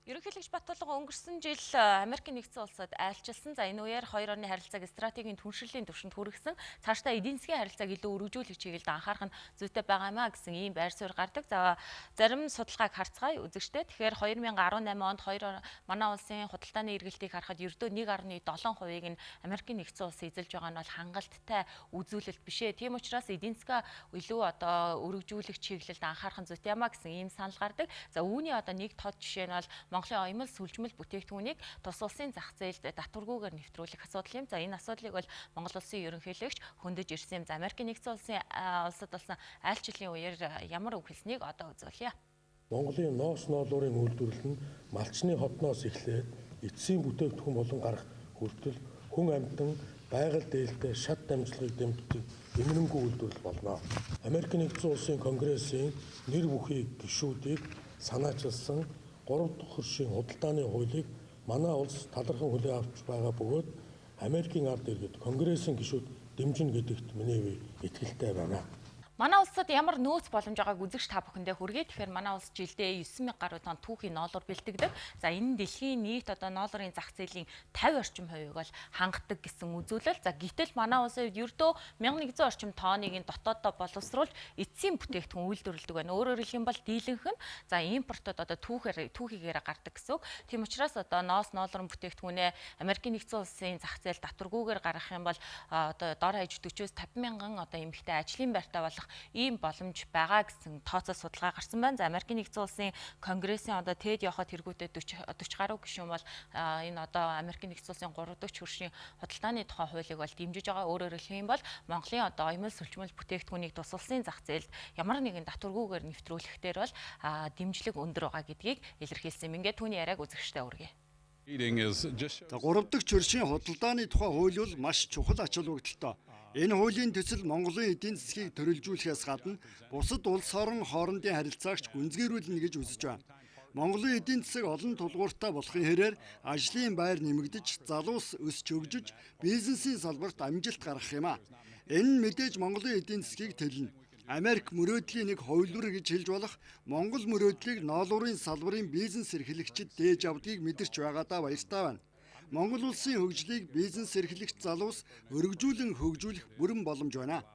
Ерөнхийлөгч Баттулга өнгөрсөн жил Америкийн нэгдсэн улсад айлчилсан. За энэ үеэр хоёр орны харилцааг стратегийн түншлэлийн түвшинд хүргэсэн. Цаашдаа эдийн засгийн харилцааг илүү өргөжүүлэх чиглэлд анхаарах нь зүйтэй байгаамаа гэсэн ийм байр суурь гардаг. За зарим судалгааг харцгаая үзэгчтэй. Тэгэхээр 2018 онд манай улсын худалдааны эргэлтийг харахад ердөө 1.7%-ийг нь Америкийн нэгдсэн улс эзэлж байгаа нь бол хангалттай үзүүлэлт биш ээ. Тийм учраас эдийн засгаа илүү өргөжүүлэх чиглэлд анхаарах нь зүйтэй юмаа гэсэн ийм санал гардаг. За үүний нэг тод жишээ нь бол Монголын оёмл сүлжмэл бүтээгдэхүүнийг тус улсын зах зээлд татваргүйгээр нэвтрүүлэх асуудал юм. За энэ асуудлыг бол Монгол улсын ерөнхийлөгч хөндөж ирсэн юм. За Америкийн нэгдсэн улсад болсон айлчлалын үеэр ямар үг хэлснийг одоо үзүүлье. Монголын ноос ноолуурын үйлдвэрлэл нь малчны хотноос эхлээд эцсийн бүтээгдэхүүн болон гарах хүртэл хүн амьтан байгаль дээлтэй шат дамжлагыг дэмждэг эмнэнгүй үйлдвэрлэл болно. Америкийн нэгдсэн улсын конгрессийн нэр бүхий гишүүдийг санаачилсан 3 дахь хөршийн худалдааны хуулийг манай улс талархан хүлээн авч байгаа бөгөөд Америкийн ард иргэд конгрессийн гишүүд дэмжинэ гэдэгт миний итгэлтэй байна. Манай улсад ямар нөөц боломж байгааг үзэгч та бүхэндээ хүргэе. Тэгэхээр манай улс жилдээ 9000 гаруй тонн түүхийн ноолуур бэлтгэдэг. За энэ нь дэлхийн нийт ноолуурын зах зээлийн 50 орчим хувийг бол хангадаг гэсэн үзүүлэл. За гэтэл манай улсад ердөө 1100 орчим тонныг дотооддоо боловсруулж эцсийн бүтээгдэхүүн үйлдвэрлэдэг байна. Өөрөөр хэлэх юм бол дийлэнх нь импортод түүхийгээр гардаг гэсэн үг. Тийм учраас ноос ноолуурын бүтээгдэхүүнээ Америкийн нэгдсэн улсын зах зээл татваргүйгээр гаргах юм бол дор хаяж 40-50 мянган эмэгтэй ажлын байртаа болох ийм боломж байгаа гэсэн тооцоо судалгаа гарсан байна. За Америкийн нэгдсэн улсын конгрессийн тээд явахад хэрэгүүдээ 40 гаруй гишүүн бол энэ Америкийн нэгдсэн улсын 3 дахь хөршийн худалдааны тухай хуулийг бол дэмжиж байгаа. Өөрөөр хэлэх юм бол Монголын оёмл сүлжмэл бүтээгдэхүүнийг тус улсын зах зээлд ямар нэгэн татваргүйгээр нэвтрүүлэхдээ бол дэмжлэг өндөр байгаа гэдгийг илэрхийлсэн. Ингээд түүний яриаг үзэгчтэй хүргэе. 3 дахь хөршийн худалдааны тухай хууль бол маш чухал ач холбогдолтой. Энэ хуулийн төсөл Монголын эдийн засгийг төрөлжүүлэхээс гадна бусад улс орон хоорондын харилцаагч гүнзгийрүүлнэ гэж үзэж байна. Монголын эдийн засаг олон тулгууртай болохын хэрээр ажлын байр нэмэгдэж, залуус өсч хөгжиж, бизнесийн салбарт амжилт гаргах юм а. Энэ нь мэдээж Монголын эдийн засгийг тэлнэ. Америк мөрөөдлийн нэг хувилбар гэж хэлж болох Монгол мөрөөдлийг ноолуурын салбарын бизнес эрхлэгчид дээж авдгийг мэдэрч байгаадаа баяртай байна. Монгол улсын хөгжлийг бизнес эрхлэгч залуус өргөжүүлэн хөгжүүлэх бүрэн боломж байна.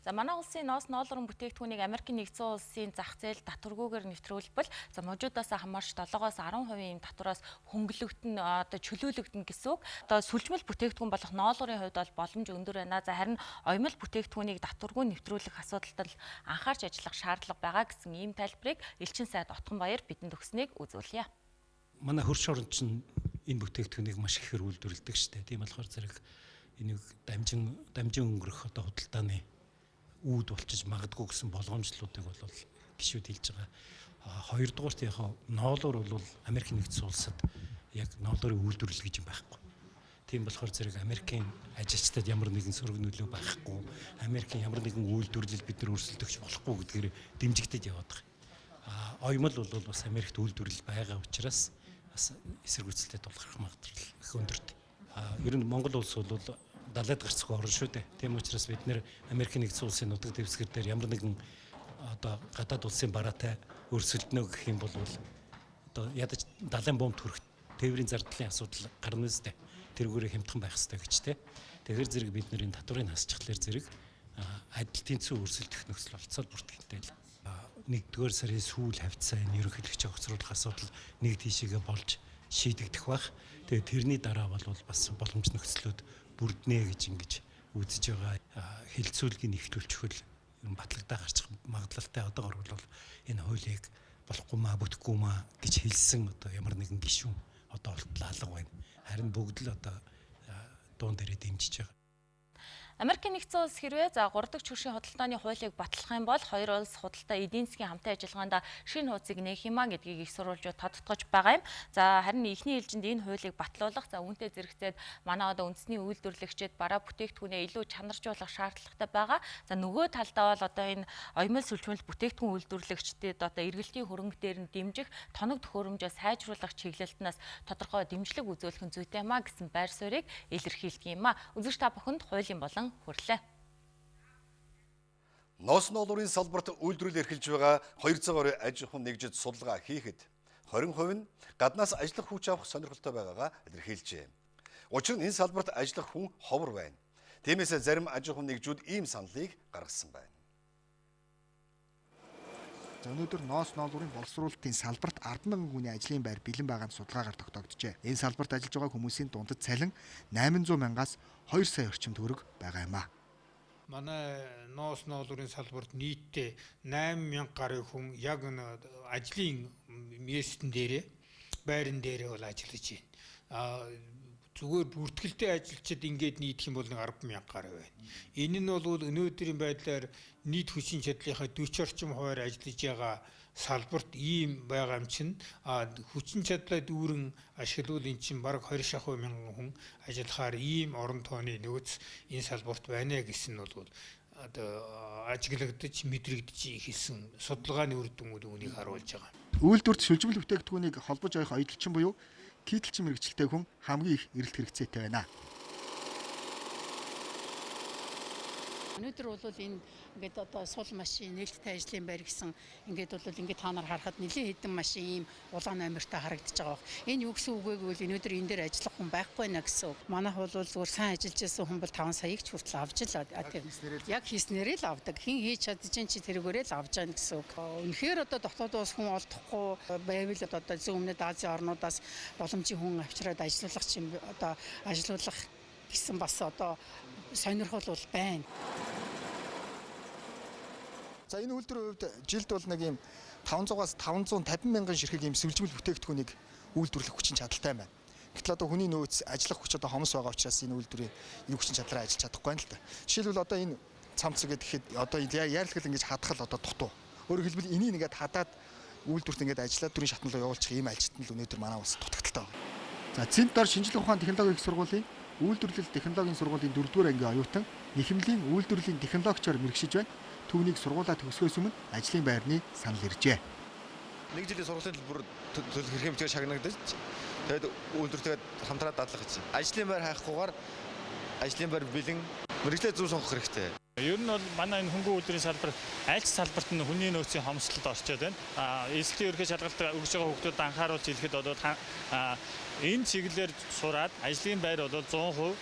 За манай улсын ноос ноолуурын бүтээгдэхүүнийг Америкийн нэгдсэн улсын зах зээл татваргүйгээр нэвтрүүлбэл мужуудаас хамаарч 7-аас 10% татвараас хөнгөлөгдөн чөлөөлөгдөн гэсэн үг. Сүлжмэл бүтээгдэхүүн болох ноолуурын хувьд бол боломж өндөр байна. За харин оёмл бүтээгдэхүүнийг татваргүй нэвтрүүлэх асуудалд анхаарч ажиллах шаардлага байгаа гэсэн ийм тайлбарыг элчин сайд Отгонбаяр бидэнд өгснийг үзүүлье. Манай хөрш орнд чинь энэ бүтээгдэхүүнийг маш ихээр үйлдвэрлэдэг шүү дээ. Тийм болохоор зэрэг энийг дамжин өнгөрөх худалдааны үүд болчих магадгүй гэсэн болгоомжлуудыг бол гишүүд хэлж байгаа. Хоёрдугаарт яг ноолуур бол Америкийн нэгдсэн улсад яг ноолуурын үйлдвэрлэл гэж юм байхгүй. Тийм болохоор зэрэг Америкийн ажилчдад ямар нэгэн сөрөг нөлөө байхгүй, Америкийн ямар нэгэн үйлдвэрлэл бид нар өрсөлдөгч болохгүй гэдгээр дэмжигдэж яваад байгаа. Оёмл бол бас Америкт үйлдвэрлэл байгаа учраас бас эсэргүүцэлтэй тулгарх магадлал их өндөртэй. Ер нь Монгол улс бол далайд гарцгүй орн шүү дээ. Тийм учраас бид нэр Америкийн нэгдсэн улсын нутаг дэвсгэр дээр ямар нэгэн гадаад улсын бараатай өрсөлдөнө гэх юм бол ядаж далайн бомбд хүрэх тээврийн зардлын асуудал гарна үстэй. тэрүүгээр хямдхан байх хэрэгтэй гэж тэ. Тэгэхээр зэрэг бид нарын татврын хасчихлаар зэрэг адил тэнцүү өрсөлдөх нөхцөл болцоод бүртгэгдтэй л. Нэгдүгээр сарын сүүл хавцаа энэ ерөнхийлөгч огцруулах асуудал нэг тийшээгээ болж шийдэгдэх бах. Тэгээ тэрний дараа бол бас боломж нөхцлүүд бүрднэ гэж ингэж үзэж байгаа. Хилцүүлгийг нэвтрүүлчихвэл батлагдаа гарчих магадлалтай одоогор бол энэ хуулийг болохгүй маа бүтэхгүй маа гэж хэлсэн одоо ямар нэгэн гишүүн одоо алга байна. Харин бүгд л одоо дуун дээрээ дэмжиж байгаа. Америкийн нэгдсэн улс хэрвээ 3 дахь хөршийн худалдааны хуулийг батлах юм бол хоёр улс худалдаа эдийн засгийн хамтын ажиллагаанд шинэ хуудсыг нээх юмаа гэдгийг их сурвалжууд тодтогч байгаа юм. За харин эхний ээлжинд энэ хуулийг батлуулах үүнтэй зэрэгцээд манай одоо үндэсний үйлдвэрлэгчид бараа бүтээгдэхүүнээ илүү чанаржуулах шаардлагатай байгаа. За нөгөө талдаа бол одоо энэ оёмол сүлжмэл бүтээгдэхүүн үйлдвэрлэгчдэд одоо эргэлтийн хөрөнгө дээр нь дэмжих, тоног төхөөрөмжөө сайжруулах чиглэлтнээс тодорхой дэмжлэг үзүүлэх нь зүйтэй маа гэсэн байр суурийг илэрхийлдэг юм а. Үзэгч та бүхэнд хуулийн болон хүрлээ. Ноос ноолуурын салбарт үйлдвэрлэл эрхэлж байгаа 200 гаруй аж ахуйн нэгжид судалгаа хийхэд 20% нь гаднаас ажиллах хүч авах сонирхолтой байгаагаа илэрхийлжээ. Учир нь энэ салбарт ажиллах хүн ховор байна. Тиймээс зарим аж ахуйн нэгжүүд ийм саналыг гаргасан байна. Өнөөдөр ноос ноолуурын боловсруулалтын салбарт 10,000 хүний ажлын байр бэлэн байгаа нь судалгаагаар тогтогджээ. Энэ салбарт ажиллаж байгаа хүмүүсийн дундад цалин 800 мянгаас 2 сая орчим төгрөг байгаа юм а. Манай ноос ноолуурын салбарт нийтдээ 8,000 гаруй хүн яг ажлын местэн дээрээ байран дээрээ бол ажиллаж байна. Зүгээр бүртгэлтэй ажилчид ингээд нийтх юм бол 10,000 гаруй байна. Энэ нь бол өнөөдрийн байдлаар нийт хүчин чадлынхаа 40 орчим хувиар ажиллаж байгаа салбарт ийм байгаа юм чинь хүчин чадлаа дүүрэн ашиглуул эн чинь бараг 20 мянган хүн ажиллахаар ийм орон тооны нөөц энэ салбарт байна гэсэн нь бол одоо ажиглагдаж мэдрэгдэж хийсэн судалгааны үр дүнүүд үүнийг харуулж байгаа. Үйлдвэрт шүлжмэл бүтээгдэхүүнийг холбож авах аялалчин буюу кийтэлчин мэрэгчлэлтэй хүн хамгийн их эрэлт хэрэгцээтэй байна. Өнөөдөр бол энэ ингээд одоо сул машин нээлттэй ажлын байр гэсэн ингээд бол ингээд та нар харахад нэлээд хэдэн машин ийм улаан номертой харагдаж байгаа. Энэ юу гэсэн үг вэ гэвэл өнөөдөр энэ дээр ажиллах хүн байхгүй нэ гэсэн үг. Манайх бол зүгээр сайн ажиллаж байсан хүн бол 5 саяг ч хүртэл авч л яг хийснээрээ л авдаг. Хин хийж чадчихын чи тэрүүгээрээ л авч яана гэсэн үг. Үнэхээр одоо дотоодоос хүн олдохгүй байвал одоо зүүн өмнөд Азийн орнуудаас боломжийн хүн авчираад ажиллах чинь одоо ажилуулах гэсэн бас одоо сонирхол бол байна. За энэ үйлдвэрийн хувьд жилд бол нэг юм 500-аас 550 мянган ширхэг юм сүлжмэл бүтээгдэхүүнийг үйлдвэрлэх хүчин чадалтай байна. Гэтэл одоо хүний нөөц ажиллах хүч одоо хомс байгаа учраас энэ үйлдвэрийн энэ хүчин чадлаараа ажиллаж чадахгүй байна л да. Жишээлбэл одоо энэ цамц гэхэд одоо яарлагал ингэж хадгал одоо дутуу. Өөрөөр хэлбэл энийг ингээд хадаад үйлдвэрт ингээд ажиллаад дүрийн шатналуу явуулчих ийм ажилтнал өнөөдөр манай улс дутагдaltaй байна. За Цэнт дор шинжилгээ ухаан технологийн их сургуулийн үйлдвэрлэл технологийн сургуулийн 4-р ангийн оюутан нэхэмлийн үйлдвэрлэлийн технологичоор мэргэшиж байна. Түүнийг сургуулаа төгсгөөс өмнө ажлын байрны санал иржээ. Нэг жилийн сургуулийн төлбөр хэрэг хэмжээгээр шагнагдаж тэгээд үйлдвэртэйгээ хамтраад дадлах гэж. Ажлын байр хайхгүйгээр ажлын байр бэлэн мэргэжлээ зөв сонгох хэрэгтэй. Ер нь бол манай энэ хөнгөн үйлдвэрийн салбар аль ч салбарт нь хүний нөөцийн хомсдолд орчоод байна. Эслийн ерхий шалгалт өгж байгаа хүмүүст анхааруулж хэлэхэд бол энэ чиглэлээр сураад ажлын байр бол 100%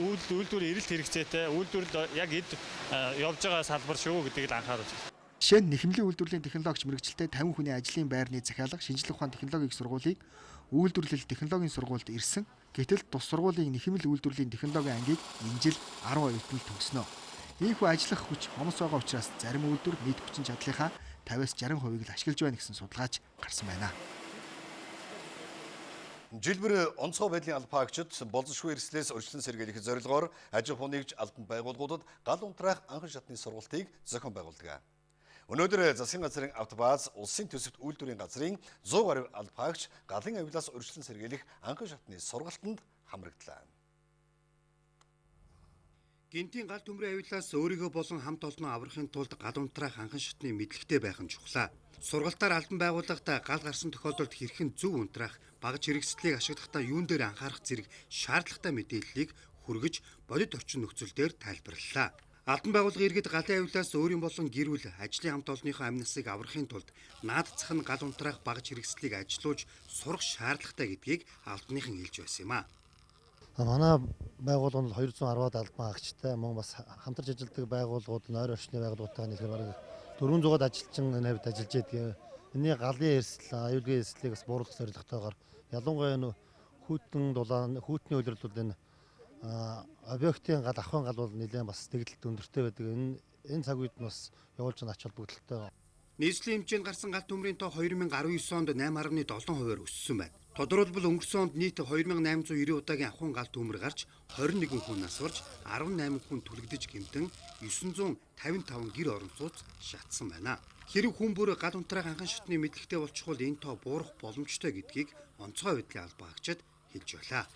үйлдвэр эрэлт хэрэгцээтэй үйлдвэрлэл яг эд явж байгаа салбар шүү гэдгийг л анхааруулж байна. Жишээ нь нэхэмлийн үйлдвэрлэлийн технологич мэргэжилтэд 50 хүний ажлын байрны захиалга шинжилгээ ухаан технологийн их сургуулийг үйлдвэрлэл технологийн сургуульд ирсэн. Гэтэл тус сургуулийн нэхэмэл үйлдвэрлэлийн технологийн ангийг энэ жил 10 оюутнууд төгснө. Ийхүү ажиллах хүч хомс байгаа учраас зарим үйлдвэр нийт хүчин чадлынхаа 50-60% л ашиглаж байна гэсэн судалгаач гарсан байна. Жилбэр онцгой байдлын албаагчид болзошгүй эрслээс өрчлөн сэргийлэх зорилгоор аж ахуйн нэгж албан байгууллагуудад гал унтраах анхан шатны сургалтыг зохион байгуулдаг. Өнөөдөр засгийн газрын автобаз улсын төсөвт үйлдвэрийн газрын 100 гаруй албаагч галын авилаас өрчлөн сэргийлэх анхан шатны сургалтанд хамрагдлаа. Гинтийн гал төмрийн авилаас өөрийгөө болон хамт олноо аврахын тулд гал унтраах анхан шатны мэдлэгтэй байх нь чухлаа. Сургалтаар албан байгууллагатай гал гарсан тохиолдолд хэрхэн зөв унтраах, багаж хэрэгслийг ашиглахдаа юун дээр анхаарах зэрэг шаардлагатай мэдээллийг хүргэж бодит орчин нөхцөл дээр тайлбарлалаа. Албан байгууллага иргэд галын авилаас өөрийн болон гэр бүл, ажлын хамт олонныхоо амь насыг аврахын тулд наадцах нь гал унтраах багаж хэрэгслийг ажилуулж сурах шаардлагатай гэдгийг албаныхан хэлж байсан юм а. Манай байгууллага нь 210-аад албан хаагчтай мөн бас хамтарч ажилладаг байгууллагууд нь ойр орчны байгууллагуудтай нийлбэр бараг 400-аад ажилчин навьд ажиллаж байдаг. Энэний галын эрсдэл, аюулгүй эрсдлийг бас бууруулах зорилготойгоор ялангуяа энэ хүүтэн дулаан, хүүтний үйлрэлүүд энэ объектын гал, ахын гал бол нэлээд бас дэгдэлт өндөртэй байдаг. Энэ цаг үед нь бас явуулж байгаа ач холбогдолтой. Нийслэлийн хэмжээнд гарсан галт төмрийн тоо 2019 онд 8.7% өссөн байна. Тодорхойлбол өнгөрсөн онд нийт 2890 удаагийн ахуйн галт төмөр гарч 21 хүн насварж 18 хүн түлэгдэж гэмтэн 955 гэр орон сууц шатсан байна. Хэрэг хүн бүр гал унтраах анхан шатны мэдлэгтэй болчихвол энэ тоо буурах боломжтой гэдгийг онцгой байдлын албан хаагчид хэлж байлаа.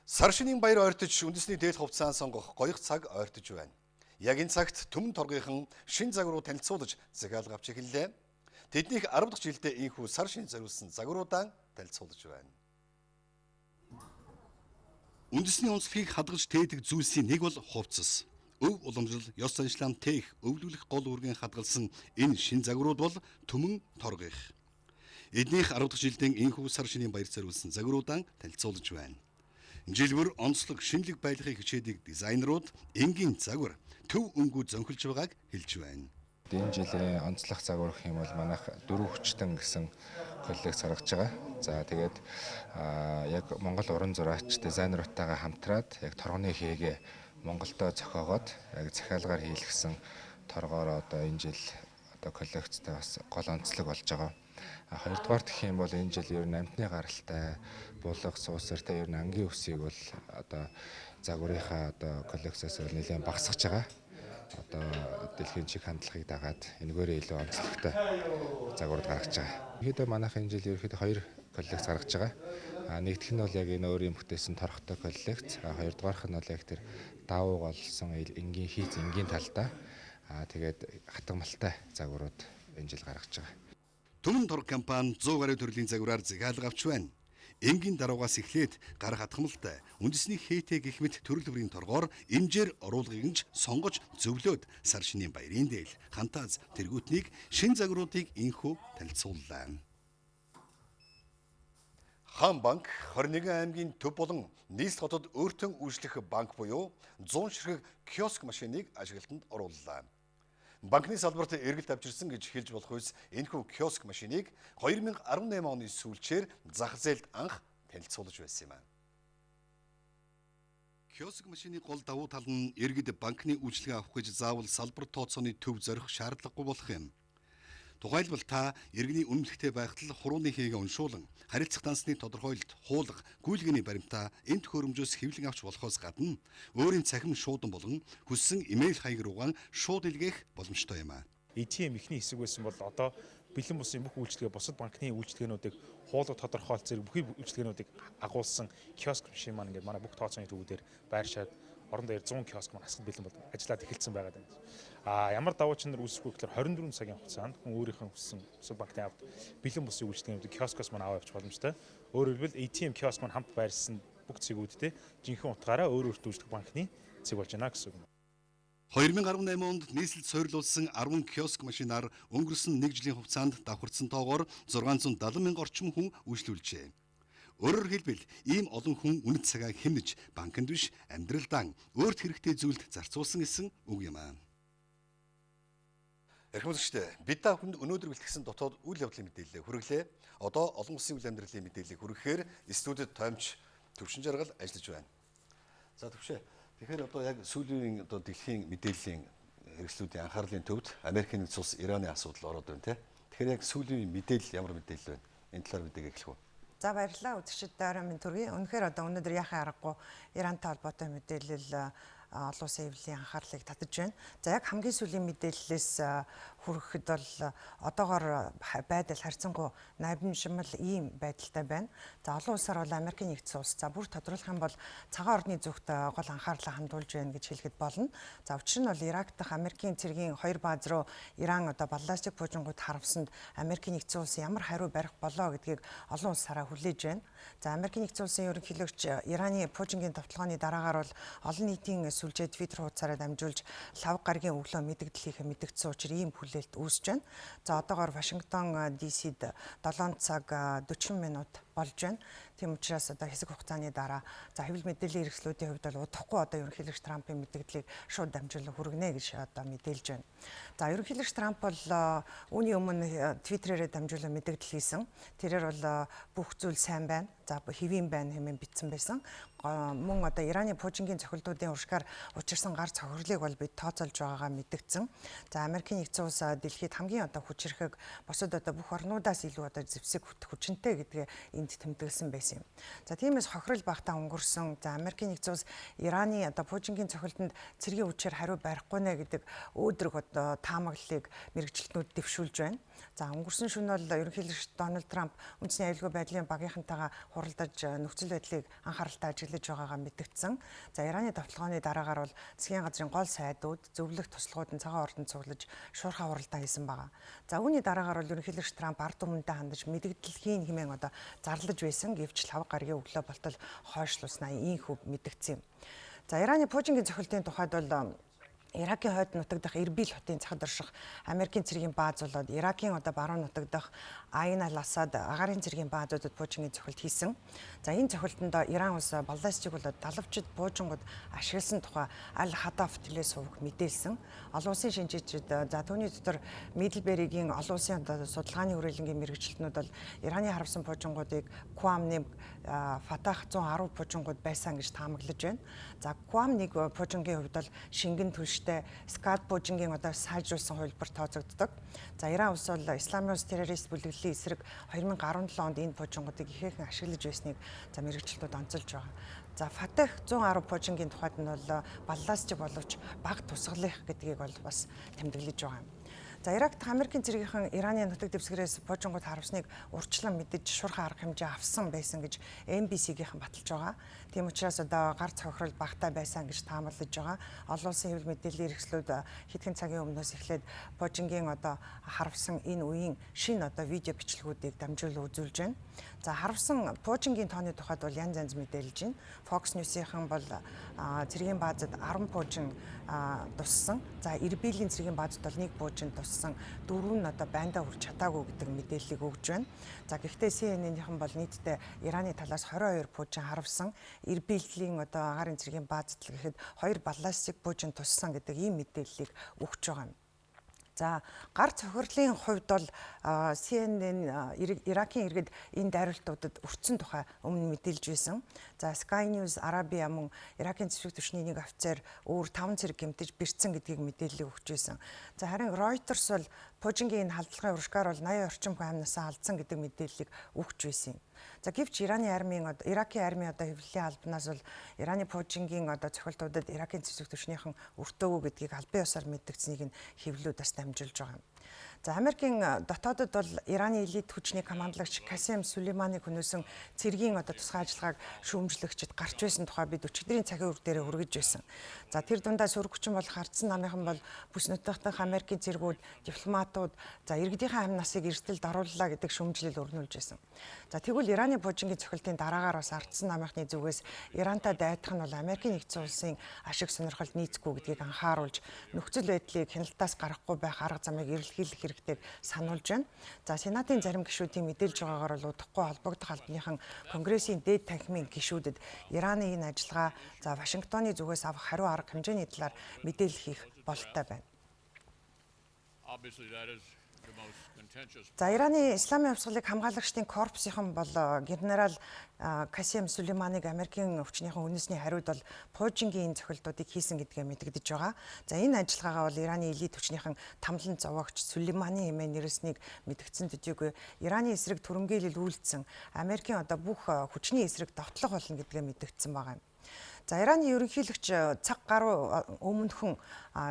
Сар шинийн баяр ойртож үндэсний дээл хувцаан сонгох гоёх цаг ойртож байна. Яг энэ цагт төмөн торгийнхан шин загваруу танилцуулж захиалга авч эхэллээ. Тэднийх 10 дахь жилдээ инхүү сар шин зориулсан загваруудаа танилцуулж байна. Үндэсний онцлогийг хадгалж тээдэг зүйлсийн нэг бол хувцас. Өв уламжлал, ёс заншлаан тээх, өвлүүлэх гол үргэн хадгалсан энэ шин загварууд бол төмөн торгийнх. Эднийх 10 дахь жилдээ инхүү сар шинийн баяр зориулсан загваруудаа танилцуулж байна. Жилбэр онцлог шинэлэг байлгахыг хичээдэг дизайнерууд энгийн загвар төв өнгөө зөнхөлж байгааг хэлж байна. Энэ жилийн онцлог загвар гэх юм бол манайх 4 хүчтэн гэсэн коллекц гаргаж байгаа. За тэгээд яг Монгол уран зураачд дизайнеруудтайгаа хамтраад яг торгоны хийгээ Монголдо зохиогоод яг захиалгаар хийлгсэн торгоор одоо энэ жил одоо коллекцтэй бас гол онцлог болж байгаа. Хоёрдугаар гэх юм бол энэ жил ер нь амтны гаралтай булга суусартай ер нь ангийн үсийг бол одоо загварынхаа одоо коллекцээс нэлээд багасгаж байгаа. Одоо дэлхийн чиг хандлагыг дагаад энэгээрээ илүү онцлогтой загварууд гаргаж байгаа. Ерөнхийдөө манайх энэ жил ерөнхийдөө 2 коллекц гаргаж байгаа. Нэгдүгээр нь бол яг энэ өөрийн бүтээсэн торготой коллекц. Хоёрдугаарх нь бол яг тэр давуу голсон энгийн хийц энгийн талдаа тэгээд хатгамалтай загварууд энэ жил гаргаж байгаа. Төмөн торг компани 100 гаруй төрлийн загвараар захиалга авч байна. Энгийн даруугаас эхлээд гар хатгамалтай үндэсний хээтэй гэх мэт төрөл бүрийн торгоор эмжээр оруулгыг нь сонгож зөвлөөд сар шинийн баярын дээл хантааз тэргүүтнийг шин загваруудыг инхүү танилцууллаа. Хаан банк 21 аймгийн төв болон нийслэл хотод өөртөө үйлчлэх банк буюу 100 ширхэг киоск машиныг ашиглалтанд орууллаа. Банкны салбарт эргэлт авчирсан гэж хэлж болох үс энэхүү киоск машиныг 2018 оны сүүлчээр зах зээлд анх танилцуулж байсан юм. Киоск машины гол давуу тал нь иргэд банкны үйлчилгээ авах гэж заавал салбар тооцооны төв зорих шаардлагагүй болох юм. Тухайлбал та иргэний үнэмлэхтэй байхад л хурууны хийгээ уншуулан харилцах дансны тодорхойлолт, хуулга, гүйлгээний баримтаа энэ төхөөрөмжөөс хэвлэн авч болохоос гадна өөрийн цахим шуудан болон хүссэн имэйл хаяг руугаа шууд илгээх боломжтой юм аа. ATM ихний хэсэг байсан бол одоо бэлэн бусын бүх үйлчилгээ бусад банкны үйлчилгээнүүдийг хуулга тодорхойлолт зэрэг бүхий үйлчилгээнүүдийг агуулсан киоск машин маань ингээд манай бүх тооцооны төвүүдээр байршаад орон дээр 100 киоск маань асгал бэлэн бол ажиллаад эхэлсэн байгаа юм. Ямар давуу чанар үүсэхгүй гэхээр 24 цагийн хугацаанд хүн өөрийнхөө хүссэн бусад банкны авд бэлэн бусын үйлчилгээнүүдийг киоскоос маань аваа явж боломжтой. Өөрөөр хэлбэл ATM киоск маань хамт байрсан бүх цэгүүдтэй жинхэнэ утгаараа өөрөөр дүүжлэх банкны цэг болж байна гэсэн үг. 2018 онд нийслэлд суйрлуулсан 10 киоск машинаар өнгөрсөн 1 жилийн хугацаанд давхарсан тоогоор 670 мянга орчим хүн үйлчлүүлжээ. Өөрөөр хэлбэл ийм олон хүн үнэт цагаа хэмнэж банкнд биш амьдралдаа өөрт хэрэгтэй зүйлд зарцуулсан гэсэн үг юм аа. Эрхэмлэгчдээ бид та бүхэнд өнөөдөр бэлтгэсэн дотоод үйл явдлын мэдээлэл хүргэлээ. Одоо олон улсын үйл амьдралын мэдээллийг хүргэхээр студид томч Төвшин Жаргал ажиллаж байна. За төвшөө. Тэгэхээр одоо яг сүүлийн одоо дэлхийн мэдээллийн хэрэгслүүдийн анхаарлын төвд Америкийн нэгдсэн улс Ираны асуудал ороод байна те. Тэгэхээр яг сүүлийн мэдээлэл ямар мэдээлэл байна? Энэ талаар мэдээгээ эхлэх үү? За баярлалаа үзэгчид дайраа минь төргий. Үнэхээр одоо өнөөдөр яхаа аргагүй Ирантай холбоотой мэдээлэл олон улсын хэвлэлийн анхаарлыг татаж байна. За яг хамгийн сүүлийн мэдээллээс хүрэхэд бол одоогоор байдал харьцангуй найдамшмал ийм байдалтай байна. За олон улсаар бол Америкийн нэгдсэн улс за бүр тодруулах юм бол цагаан орны зүгт гол анхаарлаа хандуулж байна гэж хэлэхэд болно. За учир нь бол Ирак дахь Америкийн цэргийн 2 бааз руу Иран одоо баллистик пуужингууд харамсанд Америкийн нэгдсэн улс ямар хариу барих болоо гэдгийг олон улсаараа хүлээж байна. За Америкийн нэгдсэн улсын ерөнхийлөгч Ираны пуужингийн товтлогооны дараагаар бол олон нийтийн сүлжээ Твиттер хуудасаараа дамжуулж лав гаргийн өглөө мэдэгдлийнхээ мэдэгдсэн учраас ийм хүлээлт үүсэж байна. За одоогоор Вашингтон DC-д 7 цаг 40 минут болж байна. Тийм учраас одоо хэсэг хугацааны дараа за хэвлэл мэдээллийн хэрэгслүүдийн хувьд бол удахгүй одоо ерөнхийлөгч Трампын мэдээллийг шууд дамжуулан хүргэнэ гэж одоо мэдээлж байна. За ерөнхийлөгч Трамп бол үүний өмнө Твиттерээр дамжуулан мэдээлэл хийсэн. Тэрээр бол бүх зүйл сайн байна. За хэвийн байна хэмээн бичсэн байсан. Мөн одоо Ираны Пужингийн цохилтуудын уршгаар учирсан гар цохирлыг бол бид тооцоолж байгаагаа мэдгдсэн. За Америкийн нэгдсэн улс дэлхийд хамгийн одоо хүчирхэг бусад одоо бүх орнуудаас илүү одоо зэвсэг хүчинтэй гэдгээ энд тэмдэглэсэн байсан юм. За тиймээс хохирол багтаа өнгөрсөн. За Америкийн нэгдсэн улс Ираны одоо Пужингийн цохилтонд цэргийн хүчээр хариу барихгүй нэ гэдэг өөдрөг одоо таамаглалыг мэрэгчлэтнүүд дэвшүүлж байна. За өнгөрсөн шөнө бол ерөнхийлөгч Дональд Трамп үндэсний аюулгүй байдлын багийнхантайгаа хуралдаж нөхцөл байдлыг анхааралтай ажиглаж байгаагаа мэдгдсэн. За Ираны товтлогооны дараагаар бол засгийн газрын гол сайдууд зөвлөх туслахууд нь цагаан ордонд цуглаж шуурхай хуралдаа хийсэн байгаа. За үүний дараагаар бол ерөнхийлөгч Трамп ард түмэнтэй хандаж мэдгдэл хийн хэмээн одоо зарлаж байсан. Гэвч лав гарагийн өглөө болтол хойшлуулснаа ийхүү мэдгдсэн юм. За Ираны Пужингийн цохилтын тухайд бол Иракийн хойд нутаг дахь Эрбил хотын цахад орших Америкийн цэргийн бааз болоод Иракийн одоо баруун нутаг дахь Айн аль-Асад агаарын цэргийн баазуудад Пужингийн цохилт хийсэн. За энэ цохилтонд Иран улс баллистик болоод далавчид буужингууд ашигласан тухай Аль-Хадаф телевиз сувг мэдээлсэн. Олон улсын шинжээчид за түүний дотор Мидлберигийн олон улсын судалгааны хүрээлэнгийн мэрэгчлэтнүүд бол Ираны харавсан буужингуудыг Куамны Фатах 110 буужингууд байсан гэж таамаглаж байна. За Куамныг Пужингийн хувьд бол шингэн түлштэй Скад Пужингийн одоо сайжруулсан хувилбар тооцогддог. За Иран улс бол Исламын улс террорист бүлэглэлийн эсрэг 2017 онд энэ буужингуудыг ихээхэн ашиглаж байсныг за мэрэгчлэлтүүд онцолж байгаа. За Фатах 110 Пужингийн тухайд нь бол балластик боловч бага тусгалах гэдгийг бол бас тэмдэглэж байгаа юм. За Ирак дахь Америкийн цэргийнхэн Ираны нутаг дэвсгэрээс Пужингууд харавсныг урьдчилан мэдэж шуурхай арга хэмжээ авсан байсан гэж MBC-гийнхэн баталж байгаа. Тийм учраас одоо гар цохирол багтаа байсан гэж таамаглаж байгаа. Олон улсын хэвлэл мэдээллийн хэрэгслүүд хэдхэн цагийн өмнөөс эхлээд Пужингийн одоо харавсан энэ үеийн шинэ одоо видео бичлэгүүдийг дамжуулан үзүүлж байна. За харавсан Пужингийн тооны тухайд бол янз янз мэдээлж байна. Fox News-ийнхэн бол цэргийн баазад 10 Пужин туссан. За Эрбилийн цэргийн баазад бол 1 Пужин туссан. 4 нь одоо байндаа хүрч чадаагүй гэдэг мэдээллийг өгж байна. За гэхдээ CNN-ийнхэн бол нийтдээ Ираны талаас 22 Пужин харавсан. Эрбилийн одоо агаарын цэргийн баазад л гэхэд 2 баллистик Пужин туссан гэдэг ийм мэдээллийг өгч байгаа юм. За гар цохирлын хувьд бол CNN Иракийн иргэд энэ дайруултуудад өртсөн тухай өмнө мэдээлж байсан. За Sky News Arabia мөн Иракийн цэвэг түвшний нэг офицер өөр 5 цэрэг гэмтэж бэрцсэн гэдгийг мэдээлэл өгч байсан. За харин Reuters бол Пужингийн энэ халдлагын уршгаар бол 80 орчим хүн амнасаа алдсан гэдэг мэдээллийг өгч байсан юм. За гэвч Иракийн армийн одоо хэвлэлийн албанаас бол Ираны Пужингийн одоо цохилтуудад Иракийн цэвэг түвшнийхэн өртөөгүй гэдгийг албан ёсоор мэдгдсэнийг нь хэвлэлүүдээс дамжуулж байгаа юм. За Америкийн дотоодод бол Ираны элит хүчний командлагч Касем Сүлейманыг хөнөөсөн цэргийн одоо тусгай ажиллагааг шүүмжлэгчид гарч байсан тухай бид өчигдрийн цагийн үр дээрээ хүргэж байсан. За тэр дундаа сөрөг хүчин болох Ардсан намынхан бол бүс нутагт дахь Америкийн цэргүүд, дипломатууд за иргэдийнхээ амь насыг эрсдэлд орууллаа гэдэг шүүмжлэл өрнүүлж байсан. За тэгвэл Ираны Пужингийн цохилтын дараагаар бас Ардсан намынхны зүгээс Ирантай дайдах нь бол Америкийн нэгдсэн улсын ашиг сонирхолд нийцэхгүй гэдгийг анхааруулж нөхцөл байдлыг хяналтаас гарахгүй байх арга замыг эрэлхийлэх хэрэгтэйг сануулж байна. За Сенатын зарим гишүүдийн мэдээлж байгаагаар бол удахгүй холбогдох албаныхан Конгрессийн дээд танхимын гишүүдэд Ираны энэ ажиллагаа за Вашингтоны зүгээс авах хариу арга хэмжээний талаар мэдээлэл хийх бололтой байна. За Ираны Исламын хувьсгалыг хамгаалагчдын корпусынхан бол генерал Касем Сүлейманыг Америкийн өвчнийхэн үнэсний хариуд бол Пужингийн цохилтуудыг хийсэн гэдгээ мэдэгдэж байгаа. За энэ ажиллагаагаа бол Ираны элит өвчнийхэн тамлан зовоогч Сүлейманы хэмээн нэрлсэнийг мэдгдсэн төдийгүй Ираны эсрэг түрэмгийлэл үйлдсэн Америкийн одоо бүх хүчний эсрэг довтлох болно гэдгээ мэдэгдсэн байгаа юм. За Ираны ерөнхийлөгч цаг гаруй өмнөхөн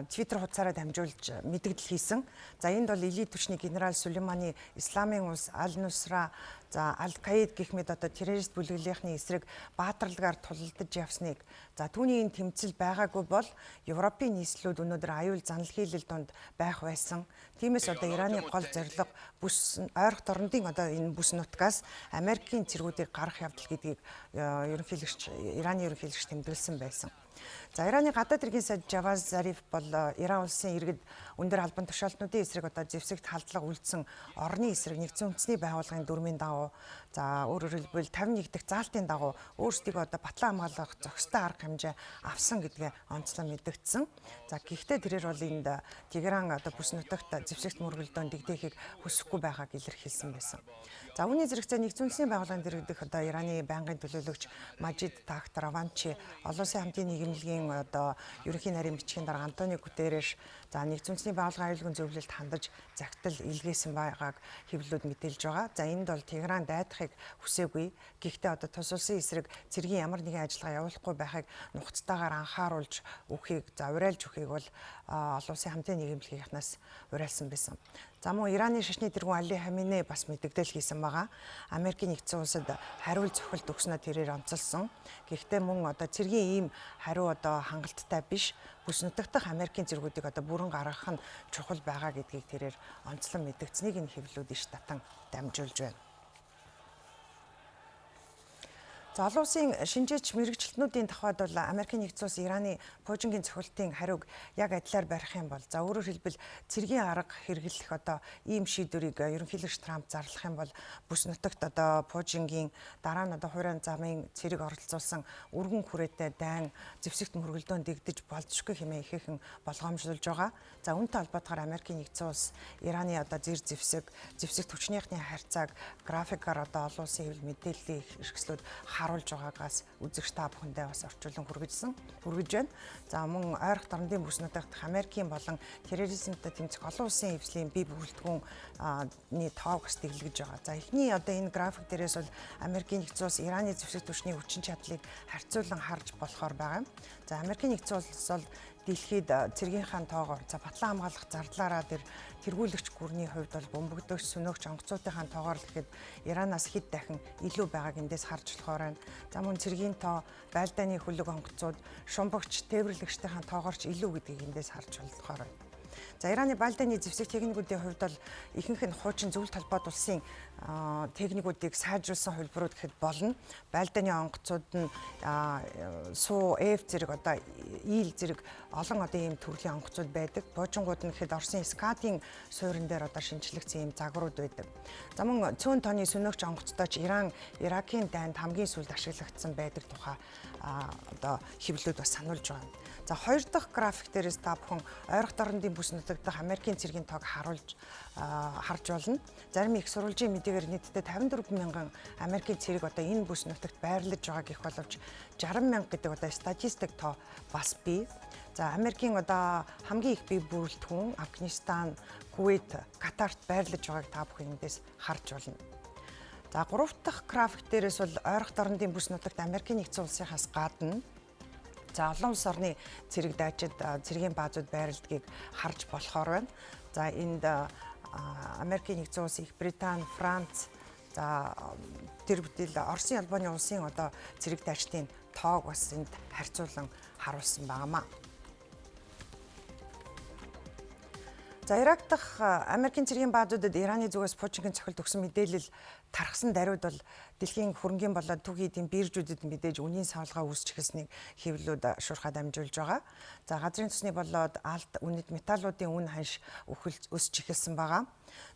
Твиттер хуудасаараа дамжуулж мэдгдэл хийсэн. За энд бол элит түвшний генерал Сүлейманы Исламын улс Аль-Нусра за Аль-Каид гэх мэт одоо террорист бүлэглэлийнхний эсрэг баатарлагаар тулалдаж явсныг за түүний энэ тэмцэл байгаагүй бол Европын нийслэлүүд өнөөдөр аюул занал хийлэл донд байх байсан. Тиймээс одоо Ираны гол зорилго бүс ойрох дорндын одоо энэ бүс нутгаас Америкийн цэргүүдийг гарах явдал гэдгийг Ираны ерөнхийлөгч тэмдэглэсэн байсан. За Ираны гадаад хэргийн сайд Жавад Зариф бол Иран улсын иргэд өндөр албан тушаалтнуудын эсрэг одоо зэвсэгт халдлага үйлдсэн орны эсрэг нэгдсэн үндэсний байгууллагын дүрмийн дагуу за өөрөөр хэлбэл 51 дахь заалтын дагуу өөрсдийгөө одоо батлан хамгаалах зохистой арга хэмжээ авсан гэдгээ онцлон мэдэгдсэн. За гэхдээ тэрээр бол энд Тегеран одоо бүс нутагт зэвсэгт мөргөлдөөн дэгдээхийг хүсэхгүй байгааг илэрхийлсэн байсан. За үүний зэрэгцээ нэгдсэн үндэсний байгууллагын дэргэдэх одоо Ираны байнгын төлөөлөгч Мажид Такт Раванчи олон улсын хамтын нийгэмлэгийн одоо ерөнхий нарийн бичгийн дарга Антонио Гутерреш за нэгдсэн үндэсний байгууллагын аюулгүй зөвлөлд хандаж загтал илгээсэн байгааг хэвлэлүүд мэдээлж байгаа. За энд бол Тегеран дайдахыг хүсээгүй. Гэхдээ одоо тус улсын эсрэг цэргийн ямар нэгэн ажиллагаа явуулахгүй байхыг нухацтайгаар анхааруулж өгөхийг за уриалж өгөхийг бол олон улсын хамтын нийгэмлэгийнхнаас уриалсан байсан. За мөн Ираны шашны тэргүүн Али Хаминей бас мэдээлэл хийсэн байгаа. Америкийн нэгдсэн улсад хариулт цохилт өгснөө тэрээр онцолсон. Гэхдээ мөн одоо цэргийн ийм хариу одоо хангалттай биш. Бүс нутагт дахь Америкийн зэргүүдийг одоо бүрэн гаргах нь чухал байгаа гэдгийг тэрээр онцлон мэдгдсэнийг энэ хэвлэлүүд иш татан дамжуулж байна. За олон улсын шинжээч мэрэгчлэтнүүдийн давхад бол Америкийн нэгдсэн улс Ираны Пужингийн цохилтын хариуг яг адилаар барих юм бол за өөрөөр хэлбэл цэргийн арга хэрэглэх одоо ийм шийдвэрийг ерөнхийлөгч Трамп зарлах юм бол бүс нутагт одоо Пужингийн дараа нь одоо хуурайн замын цэрэг оролцуулсан өргөн хүрээтэй дайн зэвсэгт мөргөлдөөн дэгдэж болзошгүй хэмээн ихээхэн болгоомжлуулж байгаа. За үүнтэй холбоотойгоор Америкийн нэгдсэн улс Ираны одоо зэвсэгт хүчнийхний харьцааг графикаар одоо олон улсын хэвлэл мэдээллийн хэрэгслүүд харуулж байгаагаас үзэгч та бүхэндээ бас орчуулан хүргэж байна. За мөн ойрох дорнодын бүс нутагт Америкийн болон терроризмтай тэмцэх олон улсын хэвслийн бие бүрэлдэхүүн тоог бас дэглэж байгаа. За эхний одоо энэ график дээрээс бол Америкийн нэгдсэн улс Ираны зэвсэгт хүчний хүчин чадлыг харьцуулан харж болохоор байгаа. За Америкийн нэгдсэн улс бол дэлхийд цэргийнхаа тоогоор за батлан хамгаалах зардлаараа тэргүүлэгч гүрний хувьд бол бөмбөгдөгч сөнөөгч онгоцуудынхаа тоогоор л ихэд Иранаас хэд дахин илүү байгааг эндээс харж болохоор байна. За мөн цэргийн тоо, байлдааны хөлөг онгоцууд, шумбагч, тээвэрлэгчдийн тоогоор ч илүү гэдгийг эндээс харж болохоор байна. За Ираны байлдааны зэвсэг техникүүдийн хувьд бол ихэнх нь хуучин зөвлөлт холбоот улсын техникүүдийг сайжруулсан хувилбарууд гэхэд болно. Байлдааны онгоцууд нь суу, F зэрэг одоо ил зэрэг олон одоо ийм төрлийн онгоцууд байдаг. Буужингууд нь гэхэд Оросын скадын суурин дээр одоо шинжлэгдсэн ийм загварууд байдаг. За мөн цөөн тооны сөнөөгч онгоцтой ч Иракийн дайнд хамгийн сүүлд ашиглагдсан байдаг тухай одоо хэвлэлүүд бас сануулж байгаа. За хоёр дахь график дээрээс та бүхэн ойрох дорнодын бүс нутагт дахь Америкийн цэргийн тоог харж болно. Зарим их сурвалжийн мэдээгээр нийтдээ 54 мянган Америкийн цэрэг одоо энэ бүс нутагт байрлаж байгаа гэх боловч 60 мянга гэдэг одоо статистик тоо бас бий. За Америкийн одоо хамгийн их бие бүрэлдэхүүн Афганистан, Кувейт, Катарт байрлаж байгааг та бүхэн эндээс харж болно. За гурав дахь график дээрээс бол ойрох дорнодын бүс нутагт Америкийн нэгдсэн улсынхаас гадна за олон улс орны цэрэг дайчид цэргийн баазууд байрладгийг харж болохоор байна. За энд Америкийн нэгдсэн улс, Их Британи, Франц за тэр бүтэл Оросын албаны улсын одоо цэрэг дайчдын тоог бас энд харьцуулан харуулсан байнамаа. За Ирак дахь Америкийн цэргийн баазуудад Ираны зүгээс Пужингийн цохилт өгсөн мэдээлэл тархсан даруйд бол дэлхийн хөрөнгийн болоод түүхий эдийн биржүүдэд мэдээж үнийн савлгаа үүсч эхэлснийг хэвлэлүүд шуурхаа дамжуулж байгаа. За газрын тосны болоод алт үнэт металлуудын үн ханш өсч эхэлсэн байгаа.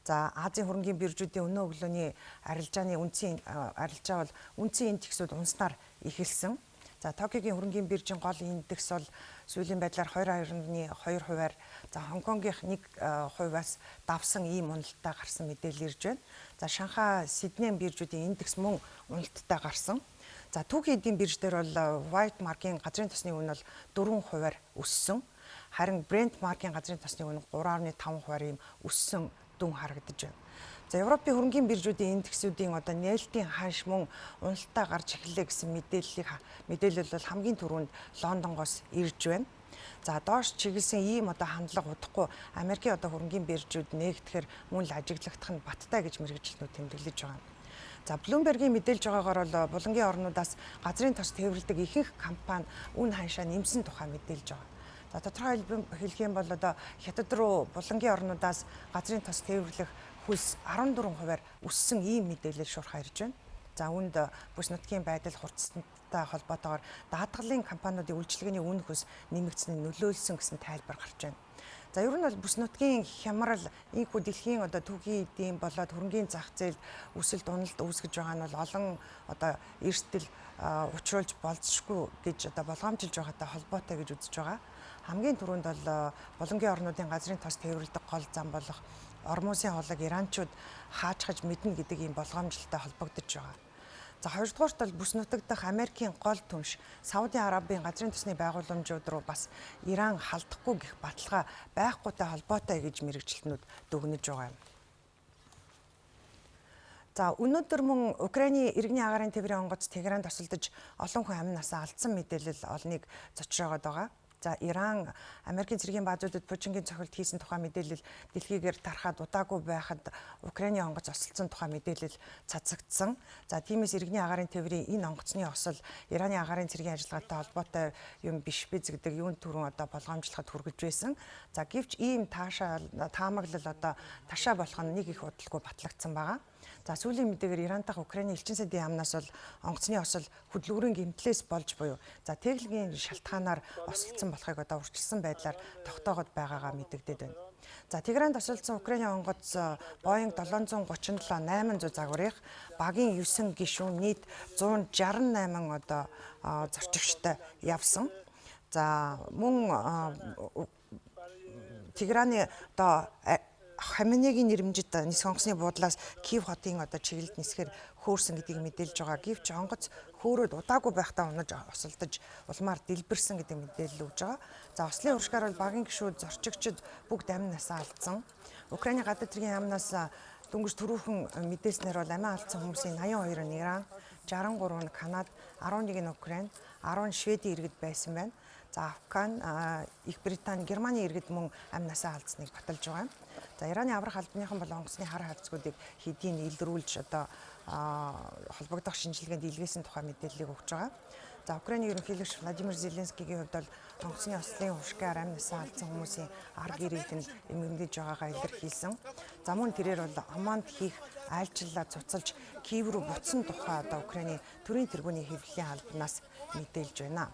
За Азийн хөрөнгийн биржүүдийн өнөө өглөөний арилжааны арилжаа бол үнцийн индексүүд унснаар эхэлсэн. За Токиогийн хөрөнгийн биржийн гол индекс бол сүүлийн байдлаар 2.2%-аар за Хонконгийн 1%-аас давсан ийм уналттай гарсан мэдээлэл ирж байна. За Шанхай, Сиднейн биржүүдийн индекс мөн уналттай гарсан. За түүхий эдийн бирж дээр бол White маркийн газрын тосны үн бол 4%-аар өссөн. Харин Brent маркийн газрын тосны үн 3.5%-аар ийм өссөн дүн харагдаж байна. За Европын хөрөнгийн биржүүдийн индексүүдийн одоо нээлтийн ханш мөн уналттай гарч эхэллээ гэсэн мэдээлэл бол хамгийн түрүүнд Лондонгоос ирж байна. За доош чиглэсэн ийм одоо хандлага удахгүй Америкийн одоо хөрөнгийн биржүүд нэгдэхээр мөн л ажиглагдах нь баттай гэж мэргэжилтнүүд тэмдэглэж байгаа. За Bloomberg-ийн мэдээлж байгаагаар бол булангийн орнуудаас газрын тос тээвэрлэдэг ихэнх компани үн ханшаа нэмсэн тухай мэдээлж байгаа. За тодорхой хэлэх юм бол одоо хятад руу булангийн орнуудаас газрын тос тээвэрлэх хөлс 14%-аар өссөн ийм мэдээлэл шуурхаа ирж байна. За үүнд бүс нутгийн байдал хурцтай холбоотойгоор даатгалын компаниудын үйлчилгээний үнэ хүс нэмэгдсэний нөлөөлсөн гэсэн тайлбар гарч байна. За ер нь бол бүс нутгийн хямрал ийхүү дэлхийн түүхийн эдийн болоод хөрөнгөний зах зээл өсөлт уналт үүсгэж байгаа нь бол олон эрсдэл учруулж болзошгүй гэж болгоомжилж байгаатай холбоотой гэж үзэж байгаа. Хамгийн түрүүнд бол болонгийн орнуудын газрын тос тээвэрлэдэг гол зам болох Ормосын хоолойг иранчууд хаачхаж мэднэ гэдэг ийм болгоомжлолтой холбогдож байгаа. За хоёрдугаарт бол бүс нутаг дахь Америкийн гол түнш Саудын Арабын газрын тосны байгууламжууд руу бас Иран халдахгүй гэх баталгаа байхгүйтэй холбоотой гэж мэрэгчлэнүүд дүгнэж байгаа юм. За өнөөдөр мөн Украиний иргэний агаарын тээврийн онгоц Тегеранд тосолдож олон хүн амь насаа алдсан мэдээлэл олныг зочроод байгаа. За Иран Америкийн цэргийн баазуудад Путингийн цохилт хийсэн тухай мэдээлэл дэлхийгээр тарахад удаагүй байхад Украиний онгоц осолцсон тухай мэдээлэл цацагдсан. За тиймээс иргэний агаарын тээврийн энэ онгоцны осол Ираны агаарын цэргийн ажиллагаатай холбоотой юм биш биз гэдэг юун түрүүн болгоомжлоход хүргэж байсан. За гэвч ийм таамаглал ташаа болох нь нэг их удалгүй батлагдсан байгаа. За сүүлийн мэдээгээр Иран дахь Украиний элчин сайдын яамнаас бол онгоцны осол хөдөлгүүрийн гэмтлээс болж буюу за техникийн шалтгаанаар осолцсон болохыг урьдчилсан байдлаар тогтоогод байгаагаа мэдэгдээд байна. За Тегеранд осолцсон Украиний онгоц Боинг 737-800 загварыг багийн 9 гишүүн нийт 168 зорчигчтой явсан. За мөн Тегераны Хаменегийн нэрмжид нис онгоцны буудлаас Киев хотын чиглэлд нисэхээр хөөрсөн гэдгийг мэдээлж байгаа. Гэвч онгоц хөөрөөд удаагүй байхдаа унаж осолдож улмаар дэлбэрсэн гэдэг мэдээлэл өгж байгаа. За ослын уршгаар бол багийн гишүүд зорчигчид бүгд амь насаа алдсан. Украиний гадаад хэргийн яамнаас дөнгөж түрүүхэн мэдээлснээр бол амиа алдсан хүмүүсийн 82 нь Иран, 63 нь Канада, 11 нь Украин, 10 нь Шведийн иргэд байсан байна. За Афган, Их Британи, Германы иргэд мөн амь насаа алдсныг баталж байгаа. За Ираны аврах албаныхан бол онгоцны хар хайрцагуудыг хэдийн илрүүлж холбогдох шинжилгээнд илгээсэн тухай мэдээллийг өгч байгаа. За Украиний ерөнхийлөгч Владимир Зеленскийгийн хувьд бол онгоцны ослын уршгаар амь насаа алдсан хүмүүсийн ар гэрийг нь эмгэгдэж байгаагаа илэрхийлсэн. За мөн тэрээр бол Омонд хийх айлчлалаа цуцалж Киев рүү буцсан тухай Украиний төрийн тэргүүний хэвлэлийн албанаас мэдээлж байна.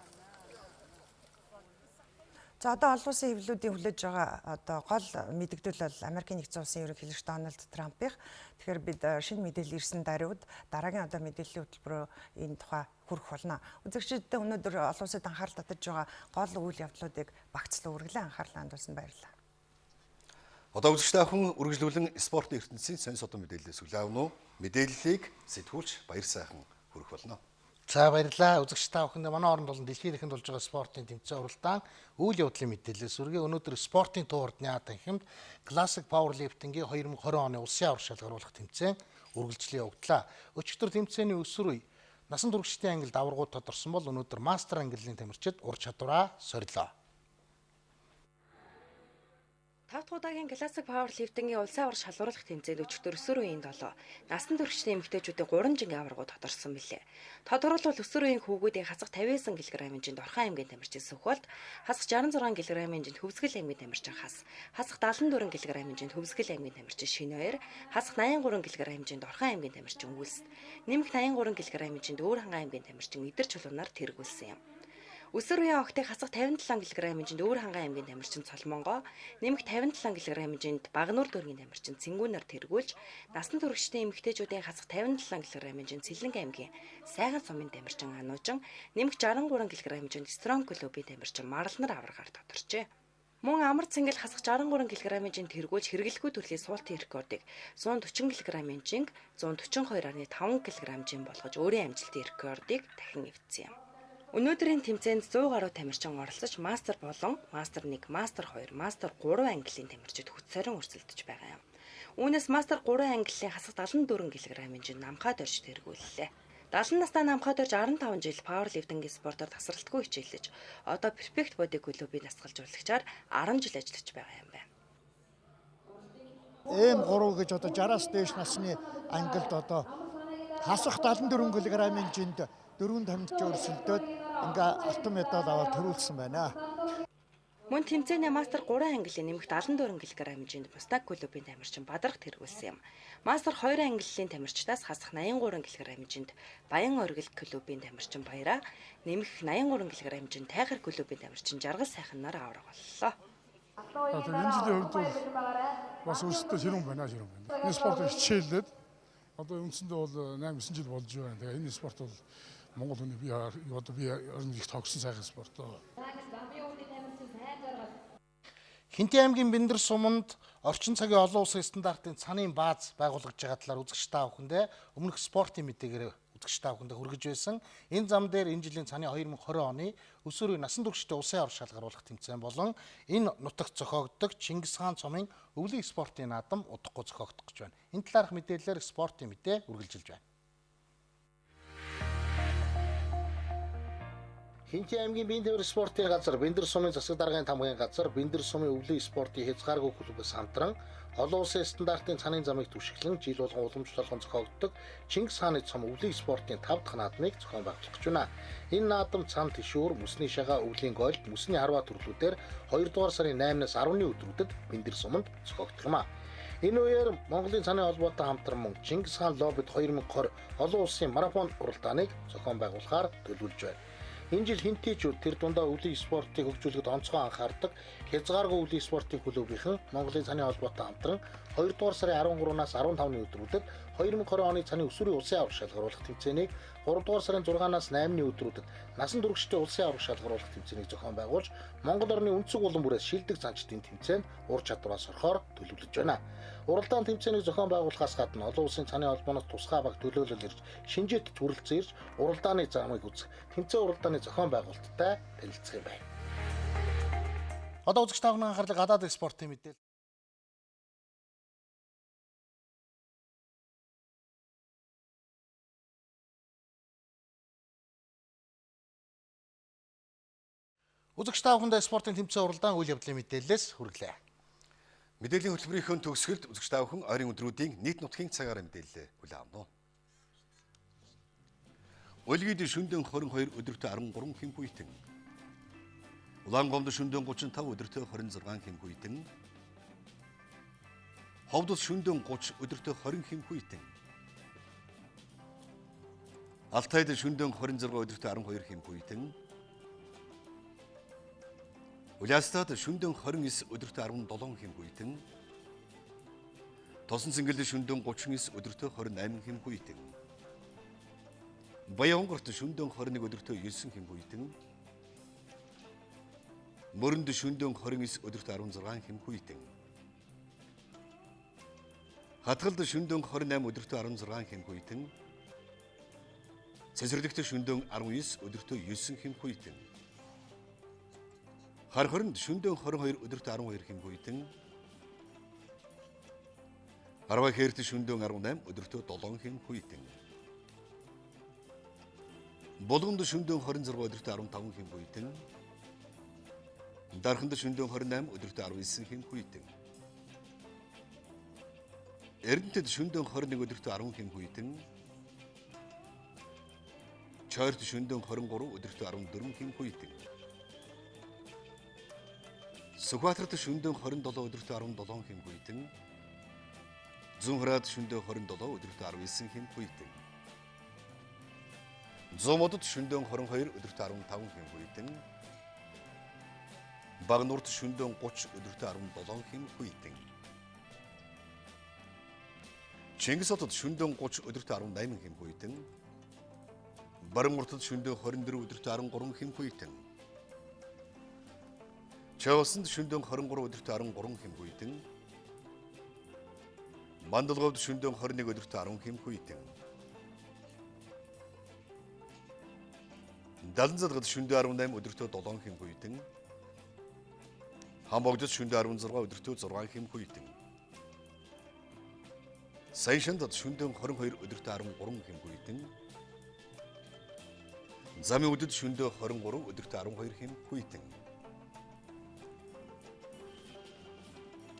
За олон улсын хэвлэлүүдийн хүлээж байгаа гол мэдэгдэл бол Америкийн нэгдсэн улсын ерөнхийлөгч Дональд Трампих. Тэгэхээр бид шинэ мэдээлэл ирсэн даруйд дараагийн мэдээллийн хөтөлбөрөөр энэ тухай хүрэх болно. Үзэгчдэд өнөөдөр олон улсад анхаарал татаж байгаа гол үйл явдлуудыг багцлан үргэлжлэн анхаарлаа хандуулсан баярлалаа. Одоо үзэгчтэй хүн үргэлжлүүлэн спортын ертөнцийн сонин содон мэдээлэлээс хүлээн авна уу? Мэдээллийг сэтгүүлч Баяр сайхан хүргэх болно. За баярлалаа. Үзэгч та бүхэнд манай оронд болон дэлхийн ихэнд болж байгаа спортын тэмцээн уралдаан үйл явдлын мэдээлэл сүргээ өнөөдөр спортын туурдны танхимд классик пауэрлифтингийн 2020 оны улсын аврах шалгаруулах тэмцээн үргэлжлэн явагдлаа. Өчигдөр тэмцээний өсвөр үе насан туршидын ангилд аваргууд тодорсон бол өнөөдөр мастер ангиллын тамирчид ур чадвараа сорилоо. 5 дахь удаагийн классик пауэрлифтингийн улсын аврах шалгаруулах тэмцээнд өчигдөр өсвөр үеийн 7 насан туршидын эмэгтэйчүүдийн 3 жингийн аваргууд тодорсон билээ. Тодорхойлбол өсвөр үеийн хүүгүүдийн хасах 59 кг хэмжээнд орхон аймгийн тамирчин Сүхболт, хасах 66 кг хэмжээнд Хөвсгөл аймгийн тамирчин хасах 74 кг хэмжээнд Хөвсгөл аймгийн тамирчин Шинээр, хасах 83 кг хэмжээнд орхон аймгийн тамирчин Үлс, нэмэх 83 кг хэмжээнд Өөр хангай аймгийн тамирчин Идэр чулуунаар тэргүүлсэн юм. Өсвөр үеийн охтыг хасах 57 кг хэмжээнд Өөр хангай аймгийн тамирчин Цолмонго, нэмэх 57 кг хэмжээнд Багнуур дүүргийн тамирчин Цингүүнээр тэргүүлж, насан туршидын эмэгтэйчүүдийн хасах 57 кг хэмжээнд Сэлэнг аймгийн Сайхан сумын тамирчин Ануужин, нэмэх 63 кг хэмжээнд Стронг клубын тамирчин Марлнар аваргаар тодорчээ. Мөн амар цэнгэл хасах 63 кг хэмжээнд тэргүүлж хэрэглэхгүй төрлийн суултын рекордыг 140 кг хэмжээнд 142.5 кг хэмжээнд болгож өөрийн амжилтын рекордыг дахин эвдсэн юм. Өнөөдрийн тэмцээнд 100 гаруй тамирчин оролцож мастер болон мастер 1, мастер 2, мастер 3 ангиллын тамирчид хөтсөрөн өрсөлдөж байгаа юм. Үүнээс мастер 3 ангиллын хасах 74 кг хэмжээнд намхаад орж тэргүүллээ. 70 настай намхаад орж 15 жил пауэрлифтингийн спортоор тасралтгүй хичээлж, одоо перфект боди клубын дасгалжуулагчаар 10 жил ажиллаж байгаа юм байна. М3 гэж 60-аас дээш насны ангилд хасах 74 кг хэмжээнд 4 тамирчин өрсөлдөөд алтан медаль аваад төрүүлсэн байна. Мөн тэмцээний мастер 3 ангиллын нэмэгт 74 кг хэмжээнд бусдаа клубын тамирчин Бадарх тэргүүлсэн юм. Мастер 2 ангиллын тамирчдаас хасах 83 кг хэмжээнд Баян оргил клубын тамирчин Баяраа, нэмэх 83 кг хэмжээнд Тайгар клубын тамирчин Жаргал сайхан нар авраг боллоо. Энэ жилийн хувьд бол бас өөрсдөө ширүүн байна. Энэ спорт хичээллээд одоо үндсэндээ бол 8-9 жил болж байна. Тэгээ энэ спорт бол Монгол хүний бие орон их тогсон сайхан спорт. Хинтээ аймгийн Бэндэр суманд орчин цагийн олон улсын стандартын цанын бааз байгуулагдж байгаа талаар үзэгч та бүхэндээ өмнөх спортын мэдээгээр үзэгч та бүхэндээ хүргэж байсан. Энэ зам дээр энэ жилийн цаны 2020 оны өсвөрийн насан туршидаа улсын аврах шалгаруулах тэмцээн болон энэ нутагт зохиогддог Чингис хаан цомын өвлийн спортын наадам удахгүй зохиогдох гэж байна. Энэ талаарх мэдээлэлээр спортын мэдээ үргэлжилж байна. Хинтээ аймгийн Бэндэр спортын газар, Бэндэр сумын засаг даргын тамгын газар, Бэндэр сумын өвлийн спортын хязгааргүй клубээс хамтран олон улсын стандартын цанын замыг түшиглэн жил болгон уламжлалгын зохиогддог Чингис хааны цом өвлийн спортын 5 дахь наадмыг зохион байгуулах гэж байна. Энэ наадам цан тишүүр, мөсний шагаа, өвлийн голд, мөсний харваа төрлүүдээр 2 дугаар сарын 8-наас 10-ны өдрүүдэд Бэндэр суманд зохиогдох юм а. Энэ үеэр Монголын цаны холбоотой хамтран мөн Чингис хаан лоббит 2020 олон улсын марафон уралдааныг зохион байгуулахаар төлөвлөж байна. Энэ жил хинтээчүүд тэр дундаа өвлийн спортыг хөгжүүлэхэд онцгой анхаардаг хязгааргүй өвлийн спортын клубийнхан Монголын цаны холбоотой хамтран 2 дугаар сарын 13-наас 15-ны өдрүүдэд 2020 оны цаны өсвөрийн улсын аврах шалгаруулах тэмцээнийг 3 дугаар сарын 6-наас 8-ны өдрүүдэд насан туршидаа улсын аврах шалгаруулах тэмцээнийг зохион байгуулж Монгол орны өнцөг улан бүрээс шилдэг занчдын тэмцээнд ур чадвараас орохоор төлөвлөж байна. Уралдаан тэмцээнийг зохион байгуулахаас гадна олон улсын цаны холбооноос тусгай баг төлөөлөл ирж шинжээт хүрэлцэн ирж уралдааны замыг үзэх тэмцээн уралдааны зохион байгуулалттай танилцах юм байна. Одоо үзэгч та бүхэн анхаарлыг гадаад спортын мэдээлэл. Үзэгч та бүхэндээ спортын тэмцээн уралдаан үйл явдлын мэдээлэлээс хүргэлээ. Мэдээллийн хөтөлбөрийн төгсгөлд үзэгч та бүхэн ойрын өдрүүдийн нийт нутгийн цагаар мэдээлэл хүлээн авна. Өлгийд шөнөдөн 22 өдөртөө 13 хэм хүйтэн. Улаангомд шөнөдөн 35 өдөртөө 26 хэм хүйтэн. Ховдос шөнөдөн 30 өдөртөө 20 хэм хүйтэн. Алтайд шөнөдөн 26 өдөртөө 12 хэм хүйтэн. Улястад шөнөдөн 29 өдөртөө 17 хэм хүйтэн. Тосон цэнгэлд шөнөдөн 39 өдөртөө 28 хэм хүйтэн. Баянгорт шөнөдөн 21 өдөртөө 9 хэм хүйтэн. Мөрөнд шөнөдөн 29 өдөртөө 16 хэм хүйтэн. Хатгалд шөнөдөн 28 өдөртөө 16 хэм хүйтэн. Цэцэрлэгт шөнөдөн 19 өдөртөө 9 хэм хүйтэн. Хар хоринд шөнөдөн 22 өдөртөө 12 хэм хүйтэн. Арваа хэрт шөнөдөн 18 өдөртөө 7 хэм хүйтэн. Болгонд шөнөдөн 26 өдөртөө 15 хэм хүйтэн. Дарханд шөнөдөн 28 өдөртөө 19 хэм хүйтэн. Эрдэнэтэд шөнөдөн 21 өдөртөө 10 хэм хүйтэн. Чойрт шөнөдөн 23 өдөртөө 14 хэм хүйтэн. Сүхбаатарт шөнөдөн 27 өдөртөө 17 хэм хүйтэн. Зүүнхраад шөнөдөн 27 өдөртөө 19 хэм хүйтэн. Зуумодод шөнөдөн 22 өдөртөө 15 хэм хүйтэн. Багнуурт шөнөдөн 30 өдөртөө 17 хэм хүйтэн. Чингис хотод шөнөдөн 30 өдөртөө 18 хэм хүйтэн. Барангууртад шөнөдөн 24 өдөртөө 13 хэм хүйтэн. Чавсанд шөнөдөн 23 өдөртөө 13 хэм хүйтэн. Мандалговд шөнөдөн 21 өдөртөө 10 хэм хүйтэн. Даланзадгад шөнөдөн 18 өдөртөө 7 хэм хүйтэн. Хамбогдод шөнөдөн 16 өдөртөө 6 хэм хүйтэн. Сайшандад шөнөдөн 22 өдөртөө 13 хэм хүйтэн. Замын үдэд шөнөдөн 23 өдөртөө 12 хэм хүйтэн.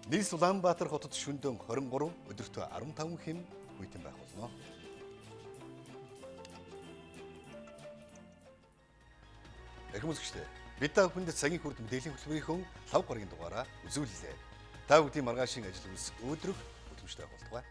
Нийс Улаанбаатар хотод шөнөдөн 23 өдөртөө 15 хэм хүйтэн байх болно. Эхмүсгчтэй. Бид та бүхэнд цагийн хүрд мэдээллийн хөтөлбөрийн 5 гарагийн дугаараа үзүүллээ. Та бүдгийн маргаашийн ажил үйлс өдрөг өтөмжтэй болтугай.